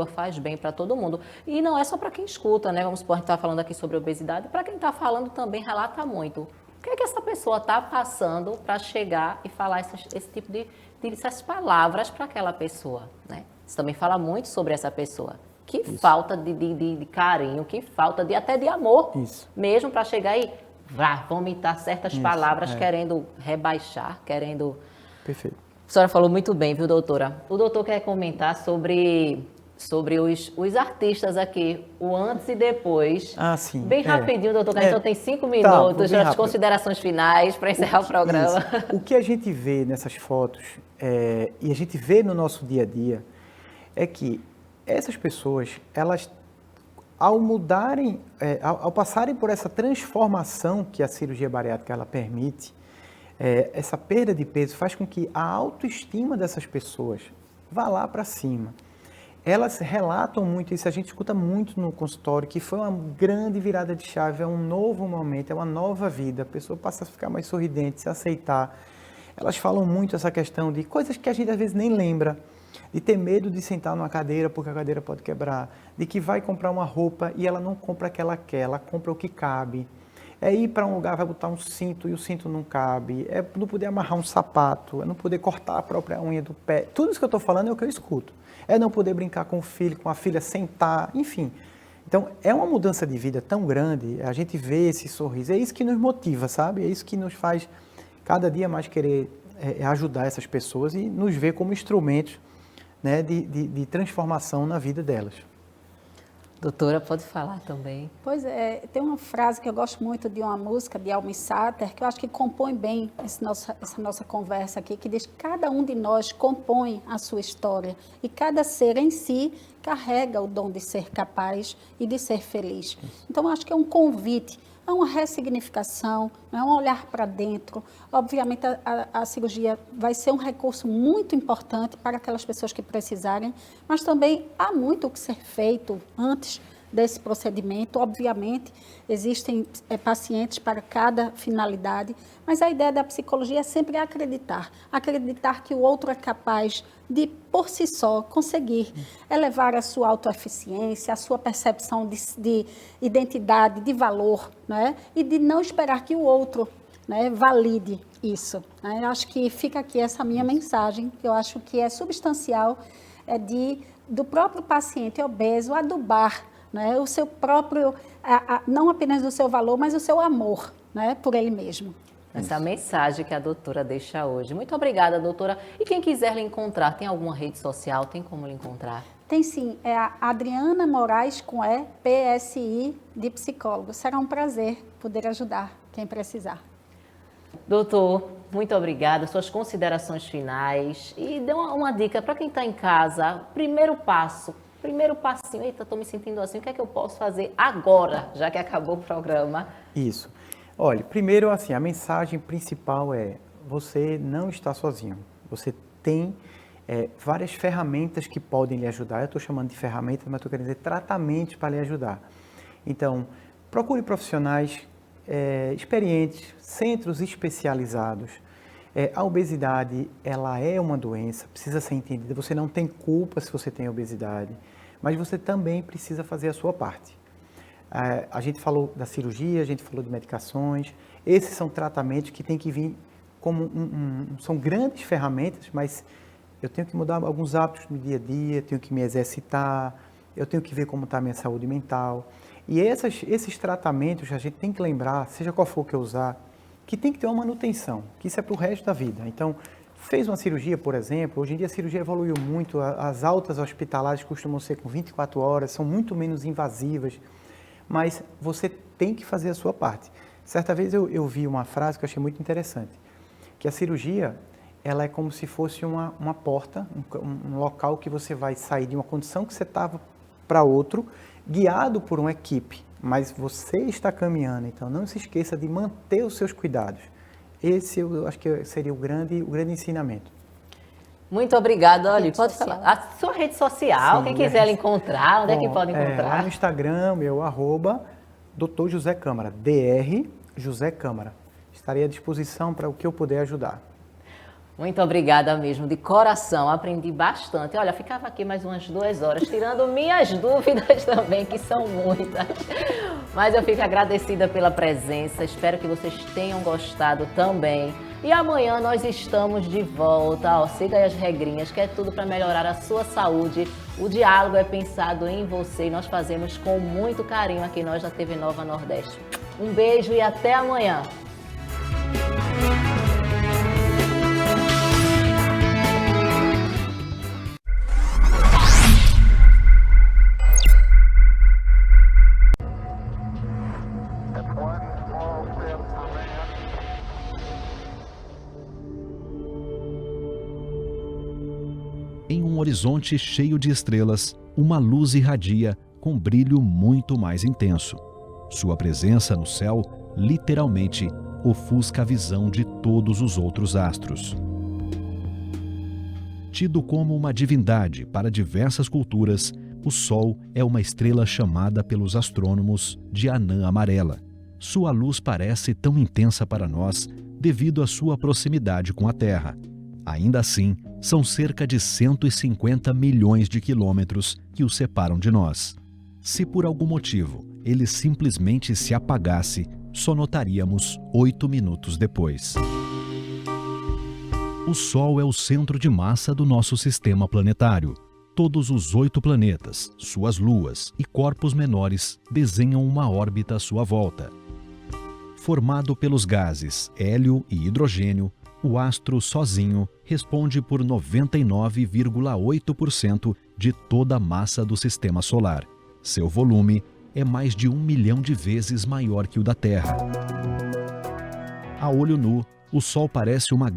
faz bem para todo mundo. E não é só para quem escuta, né? Vamos supor, a gente está falando aqui sobre obesidade, para quem está falando também relata muito. O que é que essa pessoa está passando para chegar e falar esse tipo de essas palavras para aquela pessoa, né? Isso também fala muito sobre essa pessoa. Que falta de carinho, que falta até de amor, mesmo para chegar e vomitar certas palavras, querendo rebaixar, querendo... Perfeito. A senhora falou muito bem, viu, doutora? O doutor quer comentar sobre os artistas aqui, o antes e depois. Ah, sim. Bem rapidinho, doutor, que a gente só tem 5 minutos, as considerações finais para encerrar o programa. O que a gente vê nessas fotos, e a gente vê no nosso dia a dia, é que essas pessoas, elas, ao mudarem, ao passarem por essa transformação que a cirurgia bariátrica ela permite, essa perda de peso faz com que a autoestima dessas pessoas vá lá para cima. Elas relatam muito isso, a gente escuta muito no consultório, que foi uma grande virada de chave, é um novo momento, é uma nova vida, a pessoa passa a ficar mais sorridente, se aceitar. Elas falam muito essa questão de coisas que a gente às vezes nem lembra, de ter medo de sentar numa cadeira porque a cadeira pode quebrar, de que vai comprar uma roupa e ela não compra aquela que quer, ela compra o que cabe. É ir para um lugar, vai botar um cinto e o cinto não cabe, é não poder amarrar um sapato, é não poder cortar a própria unha do pé. Tudo isso que eu estou falando é o que eu escuto. É não poder brincar com o filho, com a filha, sentar, enfim. Então, é uma mudança de vida tão grande, a gente vê esse sorriso, é isso que nos motiva, sabe? É isso que nos faz cada dia mais querer ajudar essas pessoas e nos ver como instrumentos, né, de transformação na vida delas. Doutora, pode falar também. Pois é, tem uma frase que eu gosto muito de uma música de Almi Sater, que eu acho que compõe bem essa nossa conversa aqui, que diz que cada um de nós compõe a sua história e cada ser em si carrega o dom de ser capaz e de ser feliz. Então, eu acho que é um convite a uma ressignificação, a um olhar para dentro. Obviamente, a cirurgia vai ser um recurso muito importante para aquelas pessoas que precisarem, mas também há muito o que ser feito antes desse procedimento. Obviamente, existem pacientes para cada finalidade, mas a ideia da psicologia é sempre acreditar que o outro é capaz de, por si só, conseguir elevar a sua autoeficiência, a sua percepção de identidade, de valor, né? E de não esperar que o outro, né, valide isso. Né? Eu acho que fica aqui essa minha mensagem, que eu acho que é substancial, do próprio paciente obeso adubar, né, o seu próprio, não apenas o seu valor, mas o seu amor, né, por ele mesmo. Essa mensagem que a doutora deixa hoje. Muito obrigada, doutora. E quem quiser lhe encontrar, tem alguma rede social? Tem como lhe encontrar? Tem sim, é a Adriana Moraes com PSI de psicólogo. Será um prazer poder ajudar quem precisar. Doutor, muito obrigada. Suas considerações finais. E dê uma dica para quem está em casa. Primeiro passinho. Eita, estou me sentindo assim. O que é que eu posso fazer agora, já que acabou o programa? Isso. Olha, primeiro, assim, a mensagem principal é: você não está sozinho. Você tem várias ferramentas que podem lhe ajudar. Eu estou chamando de ferramentas, mas estou querendo dizer tratamentos para lhe ajudar. Então, procure profissionais experientes, centros especializados. A obesidade, ela é uma doença, precisa ser entendida. Você não tem culpa se você tem obesidade, mas você também precisa fazer a sua parte. A gente falou da cirurgia, a gente falou de medicações. Esses são tratamentos que têm que vir como são grandes ferramentas, mas eu tenho que mudar alguns hábitos no dia a dia, tenho que me exercitar, eu tenho que ver como está a minha saúde mental. E esses tratamentos, a gente tem que lembrar, seja qual for que eu usar, que tem que ter uma manutenção, que isso é para o resto da vida. Então, fez uma cirurgia, por exemplo, hoje em dia a cirurgia evoluiu muito, as altas hospitalares costumam ser com 24 horas, são muito menos invasivas, mas você tem que fazer a sua parte. Certa vez eu vi uma frase que eu achei muito interessante, que a cirurgia, ela é como se fosse uma porta, um local que você vai sair de uma condição que você estava para outro, guiado por uma equipe, mas você está caminhando, então não se esqueça de manter os seus cuidados. Esse eu acho que seria o grande ensinamento. Muito obrigada. Olha, pode falar. A sua rede social, quem quiser lhe encontrar, onde é que pode encontrar? Lá no Instagram, meu @Dr. José Câmara, Dr. José Câmara. Estarei à disposição para o que eu puder ajudar. Muito obrigada mesmo, de coração, aprendi bastante. Olha, ficava aqui mais umas 2 horas, tirando minhas dúvidas também, que são muitas. Mas eu fico agradecida pela presença, espero que vocês tenham gostado também. E amanhã nós estamos de volta, siga aí as regrinhas, que é tudo para melhorar a sua saúde. O diálogo é pensado em você e nós fazemos com muito carinho aqui nós da TV Nova Nordeste. Um beijo e até amanhã. Em um horizonte cheio de estrelas, uma luz irradia com brilho muito mais intenso. Sua presença no céu, literalmente, ofusca a visão de todos os outros astros. Tido como uma divindade para diversas culturas, o Sol é uma estrela chamada pelos astrônomos de anã amarela. Sua luz parece tão intensa para nós devido à sua proximidade com a Terra. Ainda assim, são cerca de 150 milhões de quilômetros que o separam de nós. Se por algum motivo ele simplesmente se apagasse, só notaríamos 8 minutos depois. O Sol é o centro de massa do nosso sistema planetário. Todos os 8 planetas, suas luas e corpos menores desenham uma órbita à sua volta. Formado pelos gases hélio e hidrogênio, o astro sozinho responde por 99,8% de toda a massa do sistema solar. Seu volume é mais de 1 milhão de vezes maior que o da Terra. A olho nu, o Sol parece uma